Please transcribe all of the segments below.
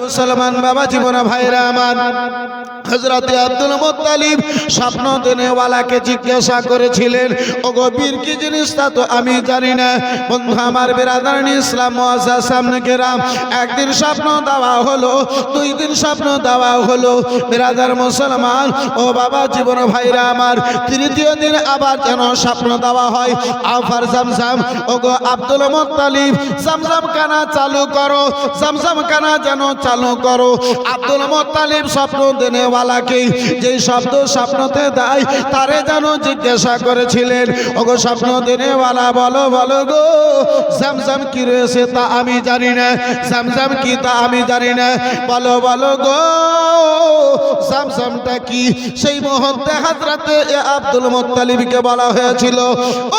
মুসলমান বাবা জীবন ভাইরা আমার, হযরতে আব্দুল মুত্তালিব স্বপ্ন দেনেওয়ালাকে জিজ্ঞাসা করেছিলেন, ওগো বীর কি জিনিস তা তো আমি জানি না। বন্ধু আমার, বিরাদারান ইসলাম মুআজ্জাজ সামনে কেরাম, একদিন স্বপ্ন দেওয়া হলো, দুই দিন স্বপ্ন দেওয়া হলো বিরাদার মুসলমান ও বাবা জীবন ভাইরা আমার, তৃতীয় দিন আবার যেন স্বপ্ন দেওয়া হয়, আফার জামজাম, ওগো আব্দুল মুত্তালিব জামজাম কানা চালু করো, জামজাম কানা যেন চালু করো। আব্দুল মুত্তালিব স্বপ্ন দেনেওয়ালাকে যেই শব্দ স্বপ্নতে দেয় তারে যেন জিজ্ঞাসা করেছিলেন, ওগো স্বপ্ন দেনেওয়ালা বলো বলো গো, জামজাম কি রয়েছে তা আমি জানি না, জামজাম কি তা আমি জানি না, বলো বলো গো জামজামটা কি। সেই মুহূর্তে হযরতে আব্দুল মুত্তালিবকে বলা হয়েছিল,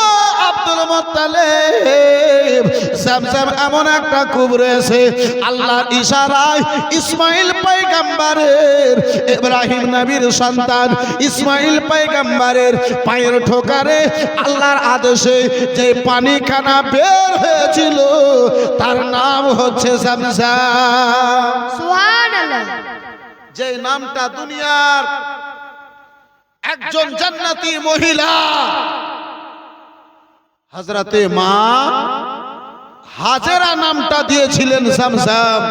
ও আব্দুল মুত্তালিব, জামজাম এমন একটা কূপ রয়েছে, আল্লাহর ইশারায় ইসমাইল পয়গম্বরের, ইব্রাহিম নবীর সন্তান ইসমাইল পয়গম্বরের পায়ের ঠোকারে আল্লাহর আদেশে যে পানিখানা বের হয়েছিল তার নাম হচ্ছে জামজাম। সুবহানাল্লাহ। যে নামটা দুনিয়ার একজন জান্নাতি মহিলা হযরতে মা হাজেরা নামটা দিয়েছিলেন জামজাম।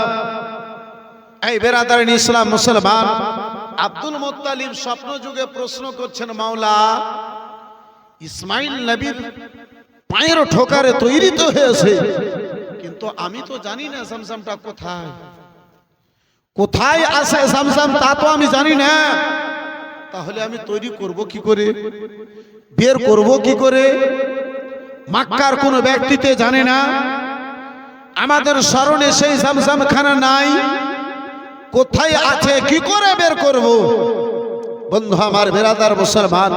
এই বেরাদারান ইসলাম মুসলমান, আব্দুল মুত্তালিব স্বপ্ন যুগে প্রশ্ন করছেন, মাওলা ইসমাইল নবীর পায়ের ঠোকারে তৈরি তো হয়েছে, কিন্তু আমি তো জানি না জামজামটা কোথায়, কোথায় আছে জামজাম তা তো আমি জানি না, তাহলে আমি তৈরি করব কি করে, বের করব কি করে? মক্কার কোন ব্যক্তিতে জানে না, আমাদের স্মরণে সেই জামজাম খানা নাই, কোথায় আছে কি করে বের করব? বন্ধু আমার, বেরাদার মুসলমান,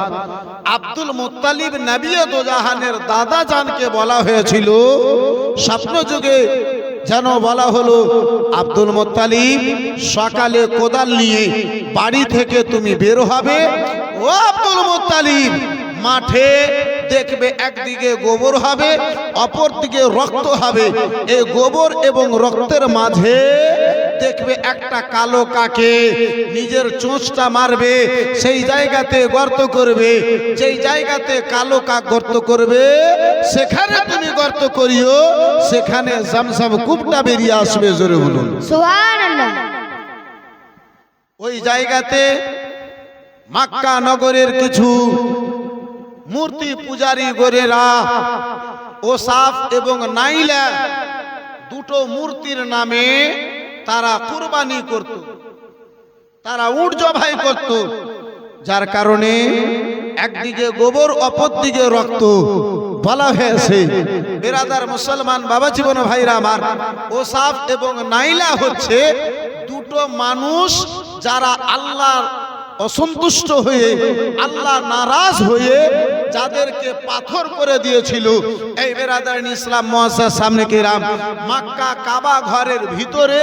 আব্দুল মুত্তালিব নবী দো জাহানের দাদা জানকে বলা হয়েছিল স্বপ্ন যুগে, যেন বলা হলো আব্দুল মুত্তালিব সকালে কোদাল নিয়ে বাড়ি থেকে তুমি বের হবে, ও আব্দুল মুত্তালিব মাঠে দেখবে একদিকে গোবর হবে, অপর দিকে রক্ত হবে, এই গোবর এবং রক্তের মাঝে দেখবে একটা কালো কাকে, নিজের চোঁচটা মারবে, সেই জায়গাতে গর্ত করবে, যেই জায়গাতে কালো কাক গর্ত করবে সেখানে তুমি গর্ত করিও, সেখানে জামজাম কূপটা বেরিয়ে আসবে। জোরে বলুন সুবহানাল্লাহ। ওই জায়গাতে মক্কা নগরের কিছু মূর্তি পূজারী গোরেরা ওসাফ এবং নাইলা দুটো মূর্তির নামে তারা কুরবানি করত, তারা উট জবাই করত, যার কারণে একদিকে গোবর অপর দিকে রক্ত। বলা হয়েছে বেরাদার মুসলমান বাবা জীবন ভাইরা আমার, ওসাফ এবং নাইলা হচ্ছে দুটো মানুষ যারা আল্লাহর অসন্তুষ্ট হয়ে, আল্লাহ নারাজ হয়ে যাদেরকে পাথর করে দিয়েছিল। এই বেরাদারান ইসলাম মুআজ্জাজ সামনে কেরাম, মক্কা কাবা ঘরের ভিতরে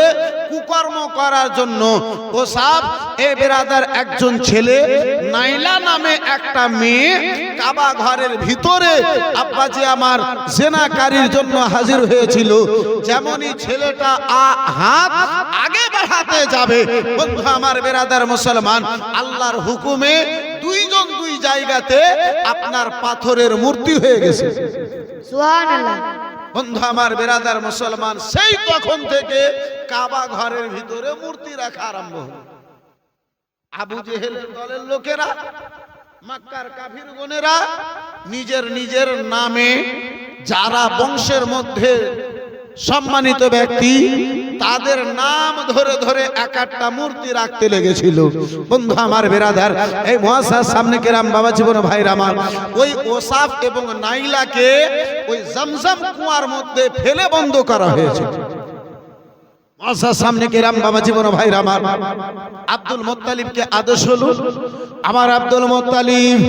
কুকর্ম করার জন্য ওসাফ এ বেরাদার একজন ছেলে, নাইলা নামে একটা মেয়ে কাবা ঘরের ভিতরে আব্বাজি আমার জেনাকারীর জন্য হাজির হয়েছিল। যেমনই ছেলেটা হাত আগে বাড়াতে যাবে, বন্ধু আমার বেরাদার মুসলমান, আল্লাহর হুকুমে দুইজন দুই জায়গাতে আপনার পাথরের মূর্তি হয়ে গেছে। সুবহানাল্লাহ। বন্ধু আমার বেরাদার মুসলমান, সেই তখন থেকে কাবা ঘরের ভিতরে মূর্তি রাখা আরম্ভ হলো। আবু জেহেলের দলের লোকেরা, মক্কার কাফিরগণেরা নিজের নিজের নামে, যারা বংশের মধ্যে সম্মানিত ব্যক্তি তাদের নাম ধরে ধরে এক একটা মূর্তি রাখতে লেগেছিল। বন্ধু আমার বেরাদার, এই মুআজ্জাজ সামনে কেরাম বাবা জীবন ভাইরা আমার, ওই ওসাফ এবং নাইলাকে ওই জামজাম কুয়ার মধ্যে ফেলে বন্ধ করা হয়েছে। মুআজ্জাজ সামনে কেরাম বাবা জীবন ভাইরা আমার, আব্দুল মুত্তালিবকে আদেশ হলো, আমার আব্দুল মুত্তালিব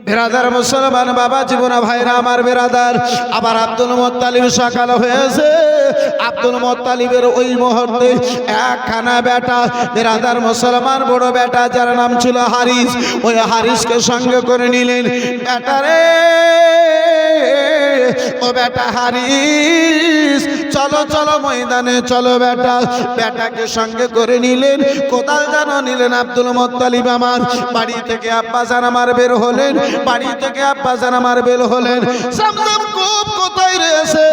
বেরাদার মুসলমান বাবা জীবন ভাইরা আমার বেরাদার, আবার আব্দুল মুত্তালিব সকাল হয়েছে। আব্দুল মুত্তালিবের ওই মুহূর্তে একখানা বেটা, বেরাদার মুসলমান বড় বেটা যার নাম ছিল হারিস, ওই হারিসকে সঙ্গে করে নিলেন। বেটারে ও বেটা হারিস, চলো চলো ময়দানে চলো বেটা। বেটাকে সঙ্গে করে নিলেন, কোদাল যেন নিলেন আব্দুল মুত্তালিব আমার। বাড়ি থেকে আব্বাজান আমার বের হলেন, বাড়ি থেকে আব্বাজান আমার বের হলেন। জামজাম কূপ কোথায় রয়েছে,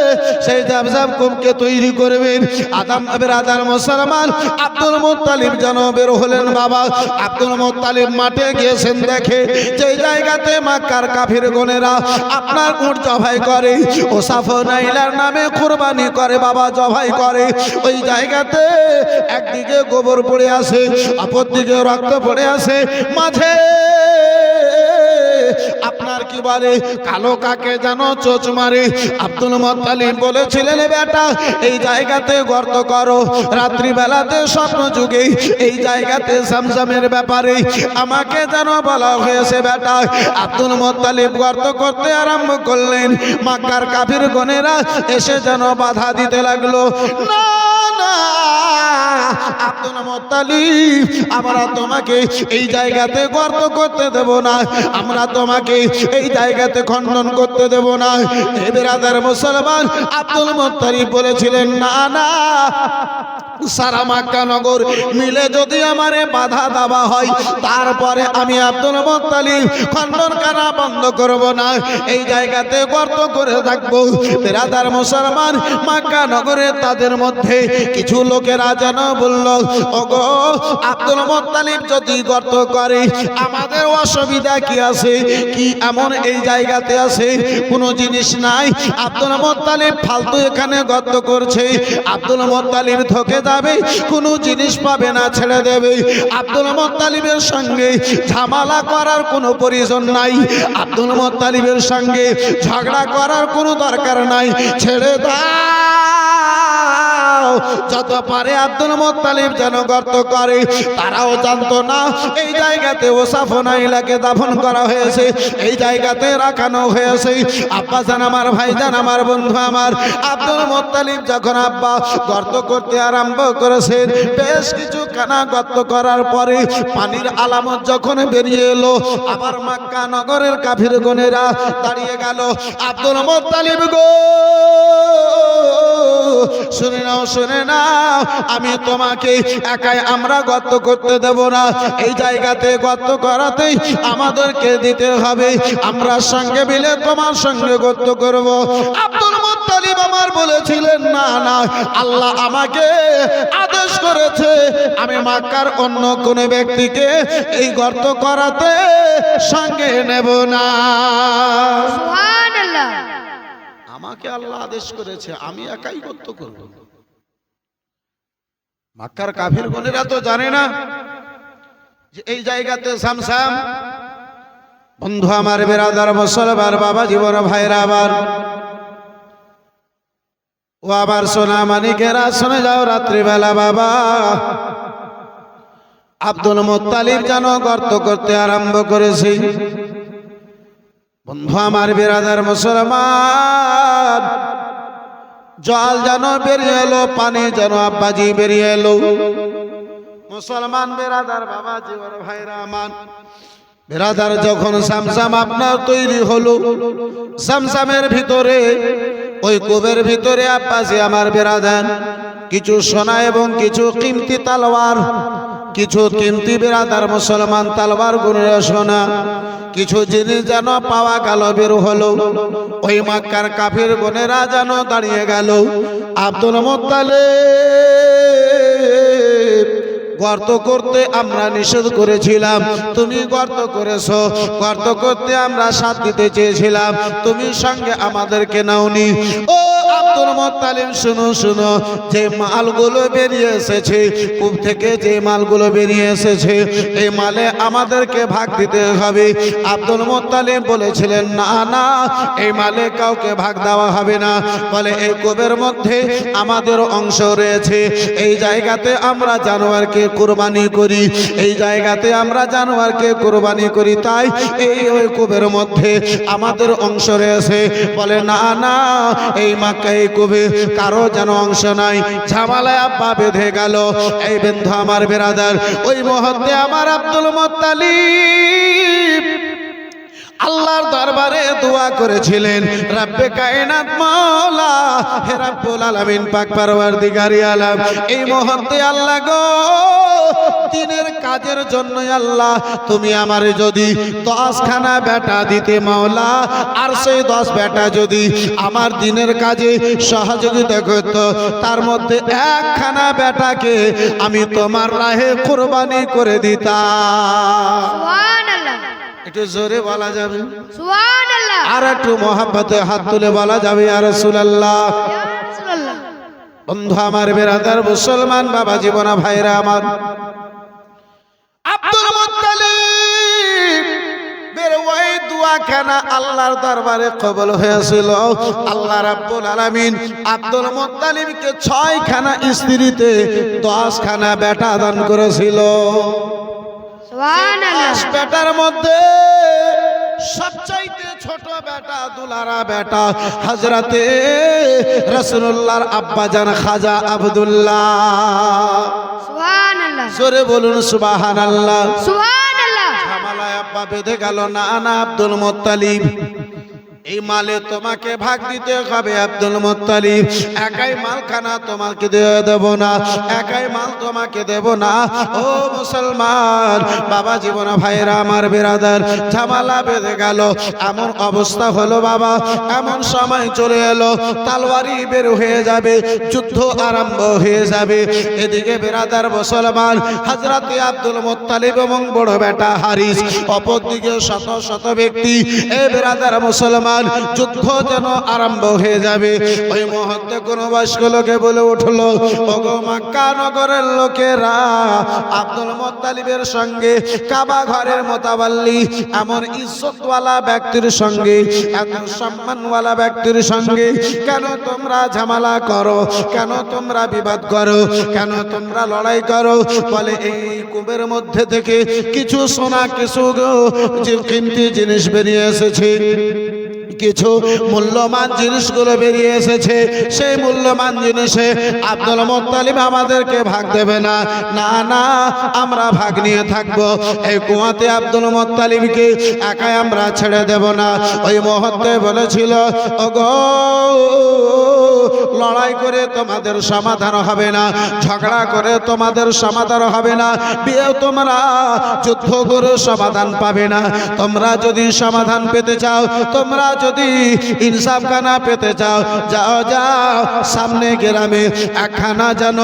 সেই জামজাম কূপকে তৈরি করবেন। আদম বেরাদার মুসলমান আব্দুল মুত্তালিব যেন বের হলেন বাবা। আব্দুল মুত্তালিব মাঠে গিয়েছেন, দেখে যে জায়গাতে মক্কার কাফির গনেরা আপনার উট জবাই করে, ওসাফ নাইলার নামে কুরবানি করে বাবা, জবাই করে। ওই জায়গাতে একদিকে গোবর পড়ে আছে, অপর দিকে রক্ত পড়ে আছে, মাঝে আপনার কি বলে কালো কাকে যেন চোচ মারে। আব্দুল মুত্তালিব বলেছিলেন বেটা এই জায়গাতে গর্ত করো। রাত্রি বেলাতে স্বপ্ন যুগে এই জায়গাতে জামজামের ব্যাপারে আমাকে যেন বলা হয়েছে বেটা। আব্দুল মুত্তালিব গর্ত করতে আরম্ভ করলেন, মক্কার কাফির গনেরা এসে যেন বাধা দিতে লাগলো। না না আব্দুল মুত্তালিব, আমরা তোমাকে এই জায়গাতে গর্ত করতে দেব না, আমরা তোমাকে এই জায়গাতে খণ্ডন করতে দেব না। হে বিরাদার মুসলমান, আব্দুল মুত্তালিব বলেছিলেন না না, সারা মক্কা নগর মিলে যদি আমারে বাধা দেওয়া হয় তারপরে আমি আব্দুল মুত্তালিব খণ্ডন করা বন্ধ করব না, এই জায়গাতে গর্ত করে থাকবো। বিরাদার মুসলমান, মক্কা নগরে তাদের মধ্যে কিছু লোকেরা যেন বলল, ওগো আব্দুল মুত্তালিব যদি গর্ত করে আমাদের অসুবিধা কি আছে? কি এমন এই জায়গাতে আছে? কোনো জিনিস নাই। আব্দুল মুত্তালিব ফালতু এখানে গর্ত করছে, আব্দুল মুত্তালিব ধকে যাবে, কোনো জিনিস পাবে না, ছেড়ে দেবে। আব্দুল মুত্তালিবের সঙ্গে ঝামেলা করার কোনো প্রয়োজন নাই, আব্দুল মুত্তালিবের সঙ্গে ঝগড়া করার কোনো দরকার নাই, ছেড়ে দাও। যত পারে আব্দুল মুত্তালিব যেন গর্ত করে। তারাও জানতো না এই জায়গাতে ওসাফ নাইলাকে দাফন করা হয়েছে, এই জায়গাতে রাখানো হয়েছে। আব্বা জান আমার, ভাই জান আমার, বন্ধু আমার, আব্দুল মুত্তালিব যখন আব্বা গর্ত করতে আরম্ভ করেছেন, বেশ কিছু কানা গর্ত করার পরে পানির আলামত যখন বেরিয়ে এলো, আবার মক্কা নগরের কাফির গনেরা দাঁড়িয়ে গেল। আব্দুল মুত্তালিব গো শুনে নাও, শুনে নাও, আমি তোমাকে একাই আমরা গর্ত করতে দেব না, এই জায়গাতে গর্ত করাতেই আমাদেরকে দিতে হবে, আমরা সঙ্গে মিলে তোমার সঙ্গে গর্ত করব। আব্দুল মুত্তালিব আমার বলেছিলেন না না, আল্লাহ আমাকে আদেশ করেছে আমি মক্কার অন্য কোন ব্যক্তিকে এই গর্ত করাতে সঙ্গে নেব না। সুবহানাল্লাহ। আমাকে আল্লাহ আদেশ করেছে, আমি একাই গর্ত করব। মক্কার কাফির গনেরা তো জানে না যে এই জায়গাতে জামজাম। বন্ধু আমার, বিরাদার মুসলমান বাবা, জীবন ভাইরা আবার ও আবার সোনা মানিকেরা শুনে যাও, রাত্রিবেলা বাবা আব্দুল মুত্তালিব যেন গর্ত করতে আরম্ভ করেছে। বন্ধু আমার, বিরাদার মুসলমান, জল যেন বেরিয়ে এলো, পানি যেন আব্বাজি বেরিয়ে এলো। মুসলমান বেরাদার বাবা, জীবন ভাইরা আমার, বেরাদার যখন জামজাম আপনার তৈরি হলো, জামজামের ভিতরে ওই কূপের ভিতরে আব্বাজি আমার বেরাদার কিছু সোনা এবং কিছু কিমতি তালওয়ার, কিছু কিমতি বেরাদার মুসলমান তালওয়ার গুণের সোনা কিছু জিনিস যেন পাওয়া গেল, বের হলো। ওই মক্কার কাফির গনেরা যেন দাঁড়িয়ে গেল। আব্দুল মুত্তালিব, গর্ত করতে আমরা নিষেধ করেছিলাম, তুমি গর্ত করেছো, গর্ত করতে আমরা সাথ দিতে চেয়েছিলাম, তুমি সঙ্গে আমাদেরকে নাওনি। ও আব্দুল মুত্তালিব, শুনো শুনো, যে মালগুলো বেরিয়ে এসেছে কূপ থেকে, যে মালগুলো বেরিয়ে এসেছে এই মালে আমাদেরকে ভাগ দিতে হবে। আব্দুল মুত্তালিব বলেছিলেন না না, এই মালে কাউকে ভাগ দেওয়া হবে না, বলে এই কূপের মধ্যে আমাদের অংশ রয়েছে, এই জায়গাতে আমরা জানোয়ারকে কুরবানি করি, এই জায়গাতে আমরা জানোয়ারকে কুরবানি করি, তাই এই ওই কূপের মধ্যে আমাদের অংশ রয়েছে। বলে না না, এই মক্কা এই কূপে কারো যেন অংশ নাই। ঝামেলায় আব্বা বেঁধে গেল। এই বন্ধু আমার, বেরাদার, ওই মুহূর্তে আমার আব্দুল মুত্তালিব আল্লাহর দরবারে দোয়া করেছিলেন, রব্বে কায়নাত মাওলা, হে রব্বুল আলামিন পাক পরওয়ারদিগারে আলম, এই মুহূর্তে আল্লাহ গো দিনের কাজের জন্য আল্লাহ তুমি আমারে যদি 10 খানা বেটা দিতে মাওলা, আর সেই 10 বেটা যদি আমার দিনের কাজে সহযোগিতা করত, তার মধ্যে 1 খানা বেটাকে আমি তোমার রাহে কুরবানি করে দিতাম। সুবহানাল্লাহ। একটু জোরে বলা যাবে, সুবহানাল্লাহ। আর একটু মহব্বতে হাত তুলে বলা যাবে ইয়া রাসূলুল্লাহ। ইয়া রাসূলুল্লাহ। বন্ধু আমার, বেরাদার মুসলমান বাবা জীবনা ভাইরা আমার, আব্দুল মুত্তালিব বের ওই দোয়াখানা আল্লাহর দরবারে কবুল হয়েছিল। আল্লাহ রাব্বুল আলামিন আব্দুল মুত্তালিবকে 6 খানা স্ত্রীতে 10 খানা বেটা দান করেছিল। সুবহানাল্লাহ। 10 বেটার মধ্যে সবচাইতে ছোট বেটা, দুলারা বেটা হযরতে রাসূলুল্লাহর আব্বাজান খাজা আব্দুল্লাহ। সুবহানাল্লাহ। জোরে বলুন সুবহানাল্লাহ। সুবহানাল্লাহ। ঝামেলায় আব্বা বেঁধে গেল, না না আব্দুল মুত্তালিব, এই মালে তোমাকে ভাগ দিতে হবে আব্দুল মুত্তালিব, একাই মালখানা তোমাকে দেব না, একাই মাল তোমাকে দেব না। ও মুসলমান বাবা জীবন ভাইরা আমার, বেরাদার, ঝামেলা বেঁধে গেল, এমন অবস্থা হলো বাবা, এমন সময় চলে এলো তলোয়ারি বের হয়ে যাবে, যুদ্ধ আরম্ভ হয়ে যাবে। এদিকে বেরাদার মুসলমান হযরতে আব্দুল মুত্তালিব এবং বড় বেটা হারিস, অপরদিকে শত শত ব্যক্তি, এ বেরাদার মুসলমান যুদ্ধ যেন আরম্ভ হয়ে যাবে। ওই মুহূর্তে কোন বয়স্ক লোকে বলে উঠলো, ওগো মক্কা নগরের লোকেরা, আব্দুল মুত্তালিবের সঙ্গে কাবা ঘরের মোতাবাল্লি এমন ইজ্জতওয়ালা ব্যক্তির সঙ্গে, এত সম্মানওয়ালা ব্যক্তির সঙ্গে কেন তোমরা ঝামেলা করো, কেন তোমরা বিবাদ করো, কেন তোমরা লড়াই করো? বলে এই কুবের মধ্যে থেকে কিছু সোনা, কিছু কিমতি জিনিস বেরিয়ে এসেছে, কিছু মূল্যবান জিনিসগুলো বেরিয়ে এসেছে। সেই মূল্যবান জিনিসে আব্দুল মুত্তালিব আমাদেরকে ভাগ দেবে না, না না আমরা ভাগ নিয়ে থাকবো। এই কুয়াতে আব্দুল মুত্তালিবকে একাই আমরা ছেড়ে দেব না। ওই মুহূর্তে বলেছিল, ওগো লড়াই করে তোমাদের সমাধান হবে না, ঝগড়া করে তোমাদের সমাধান হবে না, বিয়ে তোমরা যুদ্ধ করে সমাধান পাবে না। তোমরা যদি সমাধান পেতে চাও, তোমরা যদি ইনসাফ খানা পেতে চাও, যাও যাও সামনে গ্রামে একখানা যেন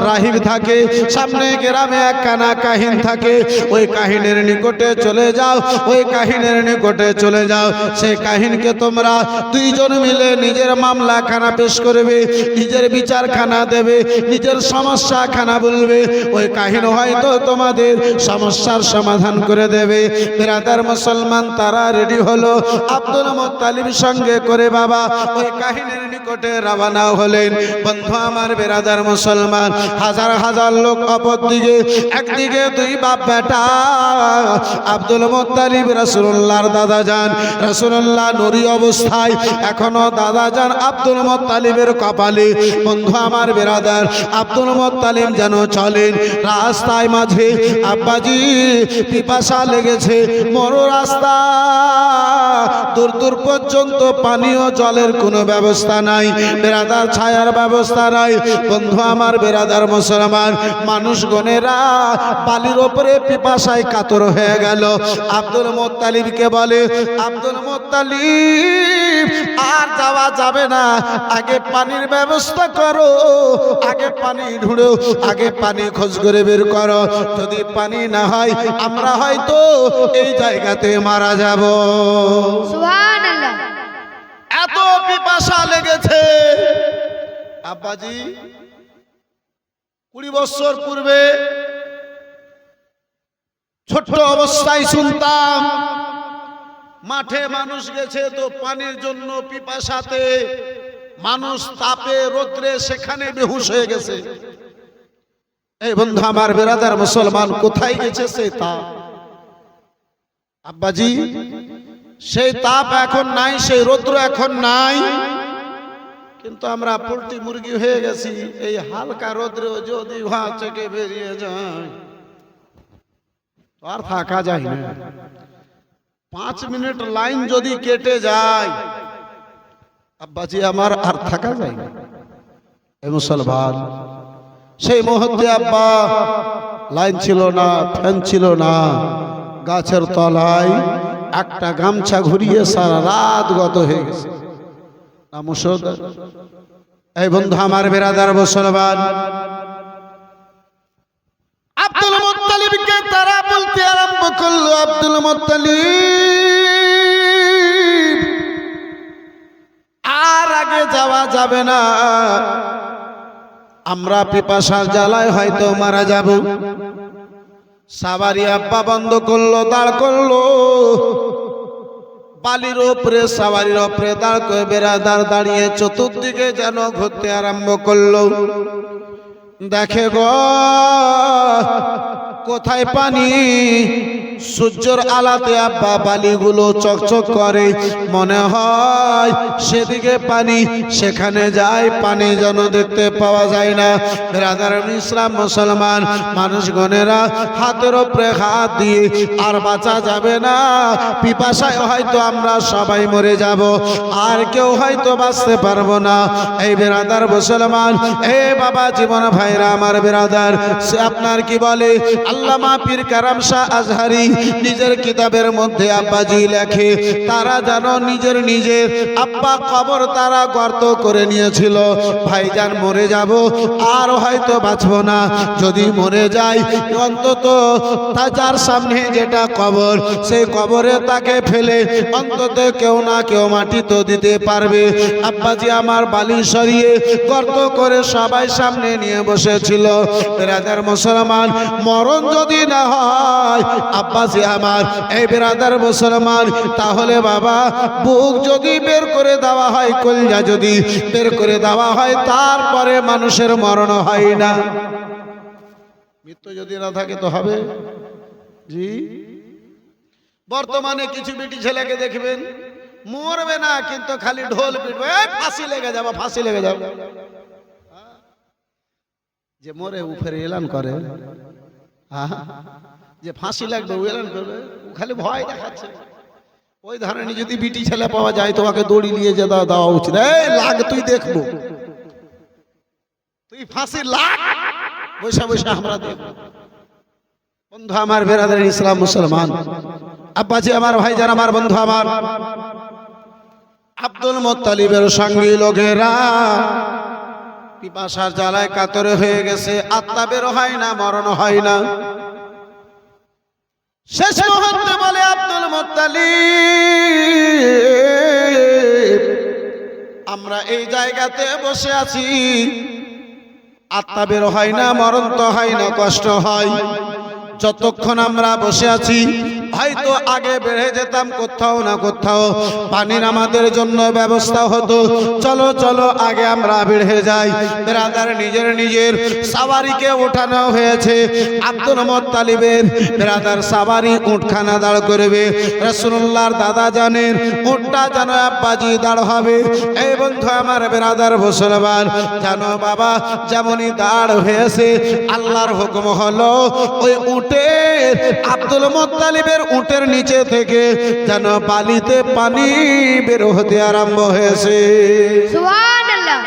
রাহিব থাকে, সামনে গ্রামে একখানা কাহিন থাকে, ওই কাহিনের নিকটে চলে যাও, ওই কাহিনের নিকটে চলে যাও। সেই কাহিনকে তোমরা 2 জন মিলে নিজের মামলা খানা পেশ করবে, নিজের বিচার খানা দেবে, নিজের সমস্যা খানা বলবে। ওই কাহিন হয়তো তোমাদের সমস্যার সমাধান করে দেবে। বেরাদার মুসলমান তারা রেডি হলো, আব্দুল মুত্তালিব সঙ্গে করে বাবা ওই কাহিনীর নিকটে রওনা হলেন। বন্ধু আমার, বেরাদার মুসলমান, হাজার হাজার লোক অপর দিকে, একদিকে 2 বাপ বেটা, আব্দুল মুত্তালিব রাসূলুল্লাহর দাদা যান, রাসূলুল্লাহ নূরি অবস্থায় এখনো দাদা যান আব্দুল মুত্তালিবের কপালে। বন্ধু আমার বেরাদার, আব্দুল মুত্তালিব যেন চলেন রাস্তায় মাঝে, আব্বাজি পিপাসা লেগেছে, মরু রাস্তা, দূর দূর পর্যন্ত পানীয় জলের কোনো ব্যবস্থা নাই, বেরাদার ছায়ার ব্যবস্থা নাই। বন্ধু আমার বেরাদার মুসলমান, মানুষগণেরা বালির ওপরে পিপাসায় কাতর হয়ে গেল। আব্দুল মুত্তালিবকে বলে, আব্দুল মুত্তালিব আর যাওয়া যাবে না, আগে পানির ব্যবস্থা করো, আগে পানি ঢুঁড়ো, আগে পানি খোঁজ করে বের করো, যদি পানি না হয় আমরা হয়তো এই জায়গাতে মারা যাব। সুবহানাল্লাহ। এত পিপাসা লেগেছে। আব্বাজি 20 বছর পূর্বে ছোট্ট অবস্থায় শুনতাম মাঠে মানুষ গেছে তো পানির জন্য পিপাসাতে মানুষ তাপে রোদ্রে সেখানে বেহুশ হয়ে গেছে। এই বন্ধু আমার বেরাদার মুসলমান, কোথায় গেছে সেই তাপ? আব্বাজি সেই তাপ এখন নাই, সেই রৌদ্র এখন নাই, কিন্তু আমরা পোল্ট্রি মুরগি হয়ে গেছি। এই হালকা রৌদ্রে যদি ঘা থেকে বেরিয়ে যায় আর থাকা যায় না। 5 মিনিট লাইন যদি কেটে যায় আব্বাজি আমার আর থাকা যায় না। এ মুসলমান, সেই মুহূর্তে আব্বা লাইন ছিল না, ফ্যান ছিল না, গাছের তলায় একটা গামছা ঘুরিয়ে সারা রাত গত হয়ে গেছে। এই বন্ধু আমার বেরাদার মুসলমান, আব্দুল মুত্তালিবকে তারা বলতে আরম্ভ করলো, আব্দুল মুত্তালিব আর আগে যাওয়া যাবে না, আমরা পিপাসার জ্বালায় হয়তো মারা যাব। সাওয়ারি আব্বা বন্ধ করলো, দাঁড় করলো বালির ওপরে, সাওয়ারির ওপরে দাঁড় করে বেরাদার দাঁড়িয়ে চতুর্দিকে যেন ঘুরতে আরম্ভ করলো। দেখে গো কোথায় পানি, সূর্যের আলাতে আব্বা বালিগুলো চকচক করে, মনে হয় সেদিকে পানি, সেখানে যায় পানি যেন দেখতে পাওয়া যায় না। রাধারানী ইসলাম মুসলমান মানুষগণেরা হাতের ওপরে হাত দিয়ে আর বাঁচা যাবে না, পিপাসায় হয়তো আমরা সবাই মরে যাব, আর কেউ হয়তো বাঁচতে পারবো না। এই বেরাদার মুসলমান, এ বাবা জীবন ভাইরা আমার বেরাদার, সে আপনার কি বলে আল্লামা পীর কারাম শাহ আজহারি নিজের কিতাবের মধ্যে আব্বাজি লেখে, তারা যেন নিজের আব্বা কবর তারা গর্ত করে নিয়েছিল। ভাইজান মরে যাব আর হয়তো বাঁচবো না, যদি মরে যাই অন্তত যার সামনে যেটা কবর, সেই কবরে তাকে ফেলে অন্তত কেউ না কেউ মাটি তো দিতে পারবে। আব্বাজি আমার বালি সরিয়ে গর্ত করে সবাই সামনে নিয়ে বসেছিল। বেরাদার মুসলমান, মরণ যদি না হয় আব্বাজি আমার, এই বেরাদার মুসলমান, তাহলে বাবা বুক যদি বের করে দেওয়া হয়, কলিজা যদি বের করে দেওয়া হয়, তারপরে মানুষের মরণ হয় না। মৃত্যু যদি না থাকে তো হবে জি। বর্তমানে কিছু বেটি ছেলেকে দেখবেন মরবে না, কিন্তু খালি ঢোল পিটবে, ফাঁসি লেগে যাবো, ফাঁসি লেগে যাবো। যে মরে উপরে এলান করে, যে ফাঁসি লাগবে ও এলান করবে, ও খালি ভয় দেখাচ্ছে। ওই ধরনের যদি বিটি ছেলে পাওয়া যায় তোমাকে দড়ি নিয়ে যে দেওয়া উচিত, এই লাগ তুই দেখবো, তুই ফাঁসি লাগ, বৈশা বৈশা আমরা দেখবো। বন্ধু আমার বেরাদার ইসলাম মুসলমান, আব্বাজি আমার ভাইজান আমার বন্ধু আমার, আব্দুল মুত্তালিবের সঙ্গী লোকেরা পিপাসার জ্বালায় কাতরে হয়ে গেছে, আত্মা বের হয় না, মরণ হয় না। শেষ মুহূর্তে বলে আব্দুল মুত্তালিব, আমরা এই জায়গাতে বসে আছি, আত্মা বের হয় না, মরণ তো হয় না, কষ্ট হয়। যতক্ষণ আমরা বসে আছি হয়তো আগে বেড়ে যেতাম কোথাও না কোথাও, পানির আমাদের জন্য ব্যবস্থা হতো। চলো চলো আগে আমরা বেড়ে যাই। বেরাদার নিজের সাওয়ারিকে ওঠানো হয়েছে। আব্দুল মুত্তালিবের বেরাদার সাওয়ারি উঠখানা দাঁড় করবে। রাসূলুল্লাহর দাদা জানেন উঠটা যেন আব্বাজি দাঁড় হবে। এই বন্ধু আমার বেরাদার মুসলমান, জানো বাবা যেমনই দাঁড় হয়েছে, আল্লাহর হুকুম হলো ওই উটের, আব্দুল মুত্তালিবের উটের নিচে থেকে যেন বালিতে পানি বের হতে আরম্ভ হয়েছে। সুবহানাল্লাহ।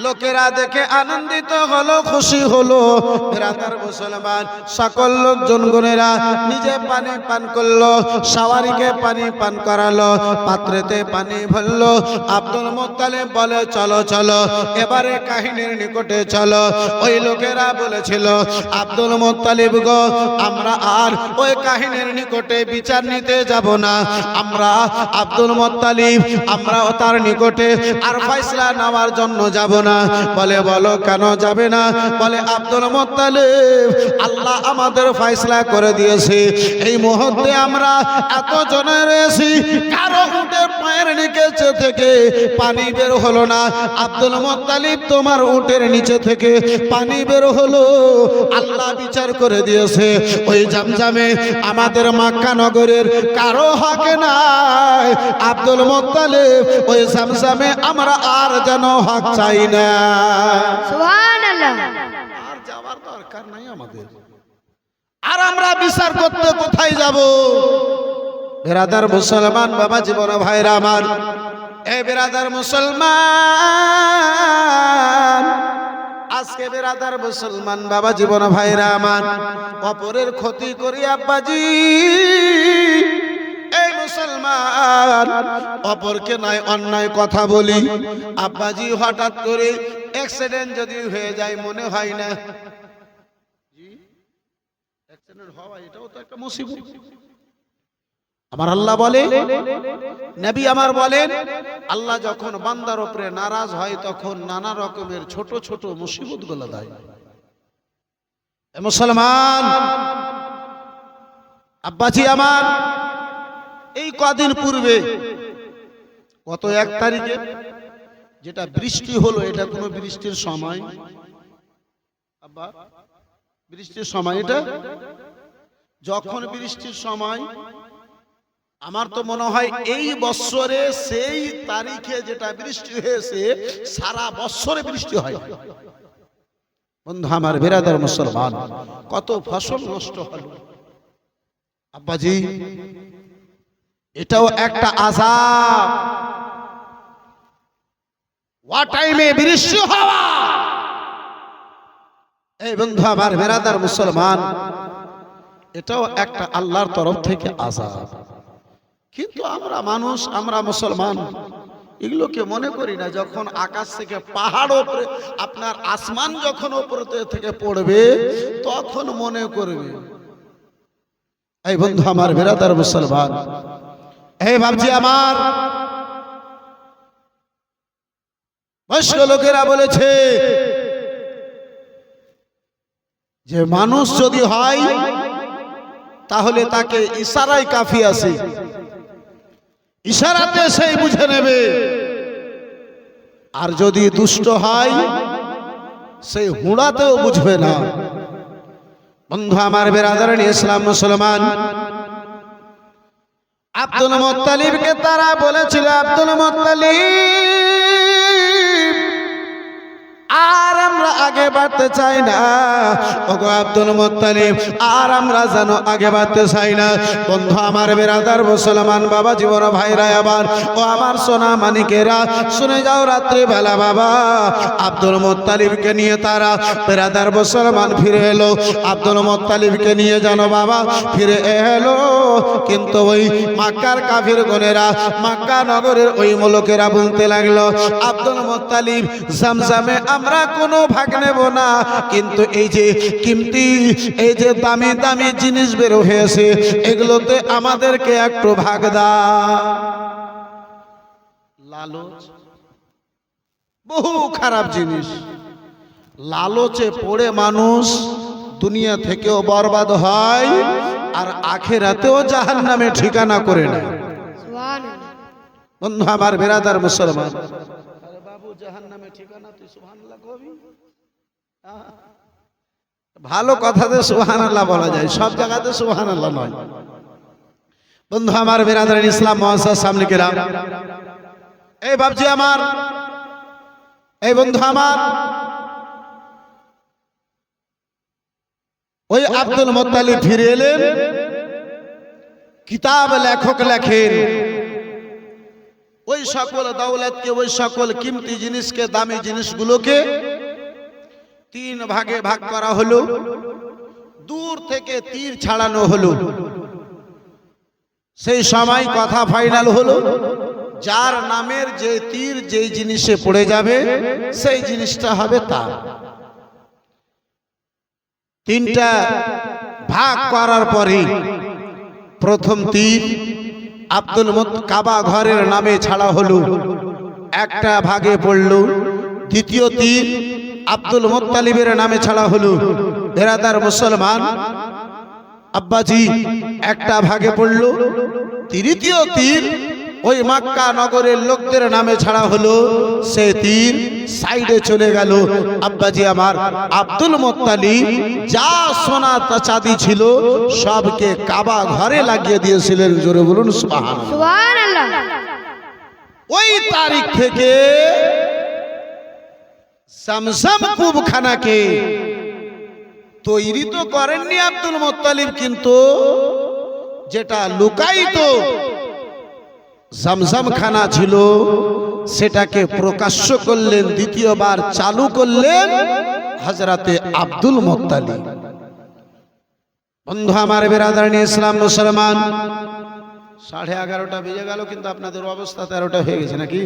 লোকেরা দেখে আনন্দিত হলো, খুশি হলো। বেরাদার মুসলমান, সকল লোকজন গণেরা নিজে পানি পান করলো, সাওয়ারিকে পানি পান করালো, পাত্রেতে পানি ভরলো। আব্দুল মুত্তালিব বলে চলো চলো এবারে কাহিনীর নিকটে চলো। ওই লোকেরা বলেছিল আব্দুল মুত্তালিব গো, আমরা আর ওই কাহিনীর নিকটে বিচার নিতে যাব না, আমরা আব্দুল মুত্তালিব আমরাও তার নিকটে আর ফয়সালা নেওয়ার জন্য যাব না। বলে বলো কেন যাবে না? বলে আব্দুল মুত্তালিব আল্লাহ আমাদের ফয়সালা করে দিয়েছে, এই মুহূর্তে আমরা এত জনে রয়েছি, কারো উটের পায়ের নিচে থেকে পানি বের হলো না। আব্দুল মুত্তালিব তোমার উটের নিচে থেকে পানি বের হলো, আল্লাহ বিচার করে দিয়েছে ওই জামজামে আমাদের মক্কা নগরের কারো হক নাই। আব্দুল মুত্তালিব ওই জামজামে আমরা আর যেন হক চাই না। সুবহানাল্লাহ। আর যাওয়ার দরকার নাই আমাদের। আর আমরা বিচার করতে কোথায় যাব? বেরাদার মুসলমান বাবা জীবন ভাইরা আমার, এ বেরাদার মুসলমান, আজকে বেরাদার মুসলমান বাবা জীবন ভাইরা আমার, অপরের ক্ষতি করি আব্বাজি, এই মুসলমান অপরকে নয় অন্যায় কথা বলি আব্বাজি, হঠাৎ করে অ্যাক্সিডেন্ট যদি হয়ে যায় মনে হয় না অ্যাক্সিডেন্ট হওয়া এটাও তো একটা মুসিবত। আমার আল্লাহ বলে, নবী আমার বলেন, আল্লাহ যখন বান্দার উপরে নারাজ হয় তখন নানা রকমের ছোট ছোট মুসিবত গুলো দেয়। মুসলমান আব্বাজি আমার, এই কদিন পূর্বে কত 1 তারিখে যেটা বৃষ্টি হলো, এটা কোনো বৃষ্টির সময়? আব্বা বৃষ্টির সময় এটা? যখন বৃষ্টির সময়, আমার তো মনে হয় এই বছরে সেই তারিখে যেটা বৃষ্টি হয়েছে সারা বছরে বৃষ্টি হয়। বন্ধু আমার বেরাদার মুসলমান, কত ফসল নষ্ট হলো আব্বাজি, এটাও একটা আযাব। ওয়া টাইমে বৃষ্টি হওয়া, এই বন্ধু আমার বেরাদার মুসলমান, এটাও একটা আল্লাহর তরফ থেকে আযাব। কিন্তু আমরা মানুষ, আমরা মুসলমান এগুলোকে মনে করি না। যখন আকাশ থেকে পাহাড় উপরে আপনার আসমান যখন উপর থেকে পড়বে তখন মনে করবে। এই বন্ধু আমার বেরাদার মুসলমান, এই ভাবছি আমার, বয়স্ক লোকেরা বলেছে যে মানুষ যদি হয় তাহলে তাকে ইশারায় কাফি আছে, ইশারাতে সেই বুঝে নেবে। আর যদি দুষ্ট হয় সেই হুড়াতেও বুঝবে না। বন্ধু আমার বেরাদারানি ইসলাম মুসলমান, আব্দুল মুত্তালিবকে তারা বলেছিল, আব্দুল মুত্তালিব আর আমরা আগে বাড়তে চাই না, ওগো আব্দুল মুত্তালিব আর আমরা যেন আগে বাড়তে চাই না। বন্ধু আমার বেরাদার মুসলমান বাবা জীবন ভাইরা আবার, ও আমার সোনা মানিকেরা শুনে যাও, রাত্রি বেলা বাবা আব্দুল মুত্তালিবকে নিয়ে তারা বেরাদার মুসলমান ফিরে এলো। আব্দুল মুত্তালিবকে নিয়ে জানো বাবা ফিরে এলো, কিন্তু ওই মক্কার কাফির গনেরা, মক্কা নগরের ওই মুলুকেরা বলতে লাগলো, আব্দুল মুত্তালিব জামজামে আমরা কোনো ভাগ নেব না, কিন্তু এই যে কিমতি, এই যে দামি দামি জিনিস বের হয়েছে এগুলোতে আমাদেরকে একটু ভাগ দাও। লালচ বহু খারাপ জিনিস, লালচে পড়ে মানুষ দুনিয়া থেকেও বরবাদ হয় আর আখিরাতেও জাহান্নামে ঠিকানা করে নেয়। সুবহানাল্লাহ। বন্ধু আমার বেরাদার মুসলমান, আরে বাবু জাহান্নামে ঠিকানা, তুই সুবহানাল্লাহ কবি? ভালো কথাতে সুবহানাল্লাহ বলা যায়, সব জায়গাতে সুবহানাল্লাহ নয়। বন্ধু আমার বেরাদার ইসলাম মুআজ্জাজ সামনে কেরাম, এই বাবজি আমার, এই বন্ধু আমার, ওই আব্দুল মুত্তালিব ফিরে এলেন। কিতাব লেখক লেখেন, ওই সকল দৌলতকে, ওই সকল কিমতি জিনিসকে, দামি জিনিসগুলোকে 3 ভাগে ভাগ করা হলো, দূর থেকে তীর ছাড়ানো হলো। সেই সময় কথা ফাইনাল হলো, যার নামের যে তীর যেই জিনিসে পড়ে যাবে সেই জিনিসটা হবে তার। 3টা ভাগ করার পরে প্রথম তীর আব্দুল কাবা ঘরের নামে ছাড়া হলো, একটা ভাগে পড়লো। দ্বিতীয় তীর আব্দুল মুত্তালিবের নামে ছাড়া হলো। বেরাদার মুসলমান আব্বাজি একটা ভাগে পড়লো। তৃতীয় তীর ওই মক্কা নগরের লোকদের নামে ছাড়া হলো, সে তীর সাইডে চলে গেল। আব্বাজি আমার, আব্দুল মুত্তালিব যা সোনা চাঁদি ছিল সবকে কাবা ঘরে লাগিয়ে দিয়েছিলেন। জোরে বলুন সুবহানাল্লাহ। সুবহানাল্লাহ। ওই তারিখ থেকে জামজাম যেটা লুকায়িত জমজম খানা ছিল সেটাকে প্রকাশ্য করলেন, দ্বিতীয়বার চালু করলেন হযরতে আব্দুল মুত্তালিব। বন্ধু আমার, বেরাদারানি ইসলাম মুসলমান, 11:30 বেজে গেল, কিন্তু আপনাদের অবস্থা 13টা হয়ে গেছে নাকি?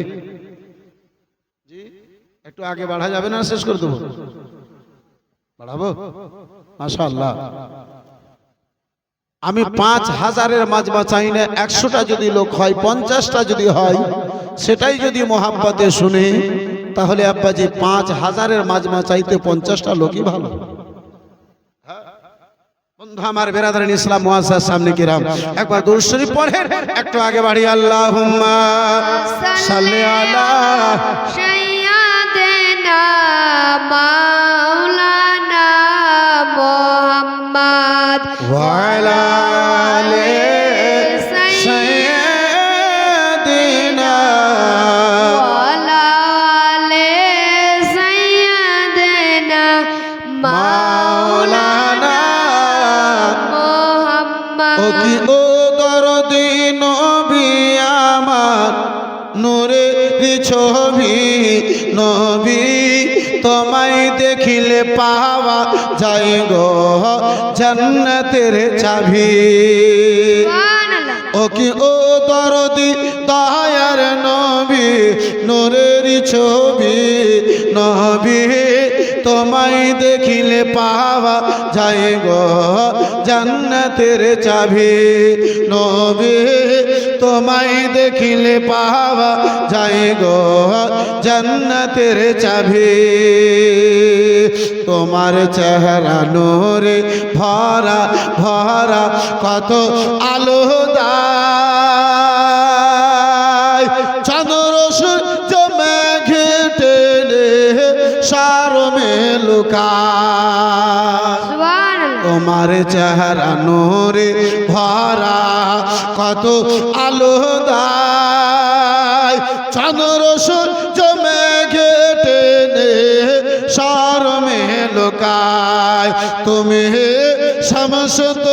জি, একটু আগে বাড়া যাবে না? শেষ করে দেবো? বাড়াবো? মাশাআল্লাহ। আমি 5000-এর মাজমা চাই না, 100টা যদি লোক হয়, 50টা যদি হয়, সেটাই যদি মোহাব্বতে শুনে, তাহলে আব্বাজি 5000-এর মাজমা চাইতে 50টা লোকই ভালো। বন্ধু আমার, বেরাদারান ইসলাম মুআজ্জাজ সামনে কিরাম, একবার দুরূদ শরীফ পড়েন, একটু আগে বাড়ি। আল্লাহুম্মা সাল্লি আলা সাইয়্যিদিনা মাওলানা মুহাম্মদ ওয়া আলা আলি সাইয়্যিদিনা ওয়ালা আলি সাইয়্যিদিনা মাওলানা। মুহাম্মদ। ও কি ও দরদি নবী আমার, নূরের ছবি নবী, তোমায় দেখিলে পাওয়া যায় গো জান্নাতের চাবি। সুবহানাল্লাহ। ও কি ও দরদি দয়ার নবী, নূরের ছবি নবী, তোমায় দেখিলে পাওয়া যায় গো জান্নাতের চাবি। নবী, তোমায় দেখিলে পাওয়া যায় গো জান্নাতের চাবি। তোমার চেহারা নূরে ভরা ভরা, কত আলো দায়, চন্দ্র সূর্য মেঘে টেনে সারমে লুকায়। সুবহানাল্লাহ। তোমার চেহারা নূরে ভরা, কত আলো দায়, চন্দ্র সূর্য মেঘে টেনে সারমে লুকায়। তুমি সমস্ত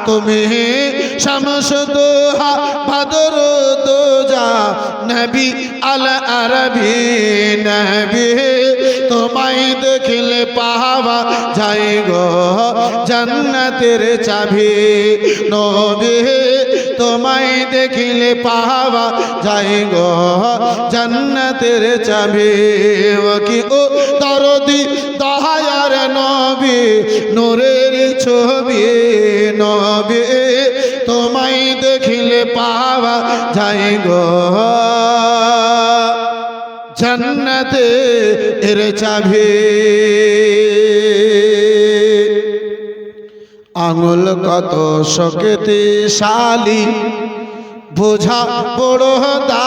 তুমি সমস্ত ভাদর দোজা নবী আল আরবি নবী, তোমায় দেখিলে পাওয়া যায় গো জান্নাতের চাবি। নবী, তোমায় দেখিলে পাওয়া যায় গো জান্নাতের চাবি। ও কি ও দরদি দয়ার নবী, নূরের ছবি নবী, তোমায় দেখিলে পাওয়া যায় গো জান্নাতের চাবি। আঙুল কত শক্তিশালী, বোঝা বড় দায়,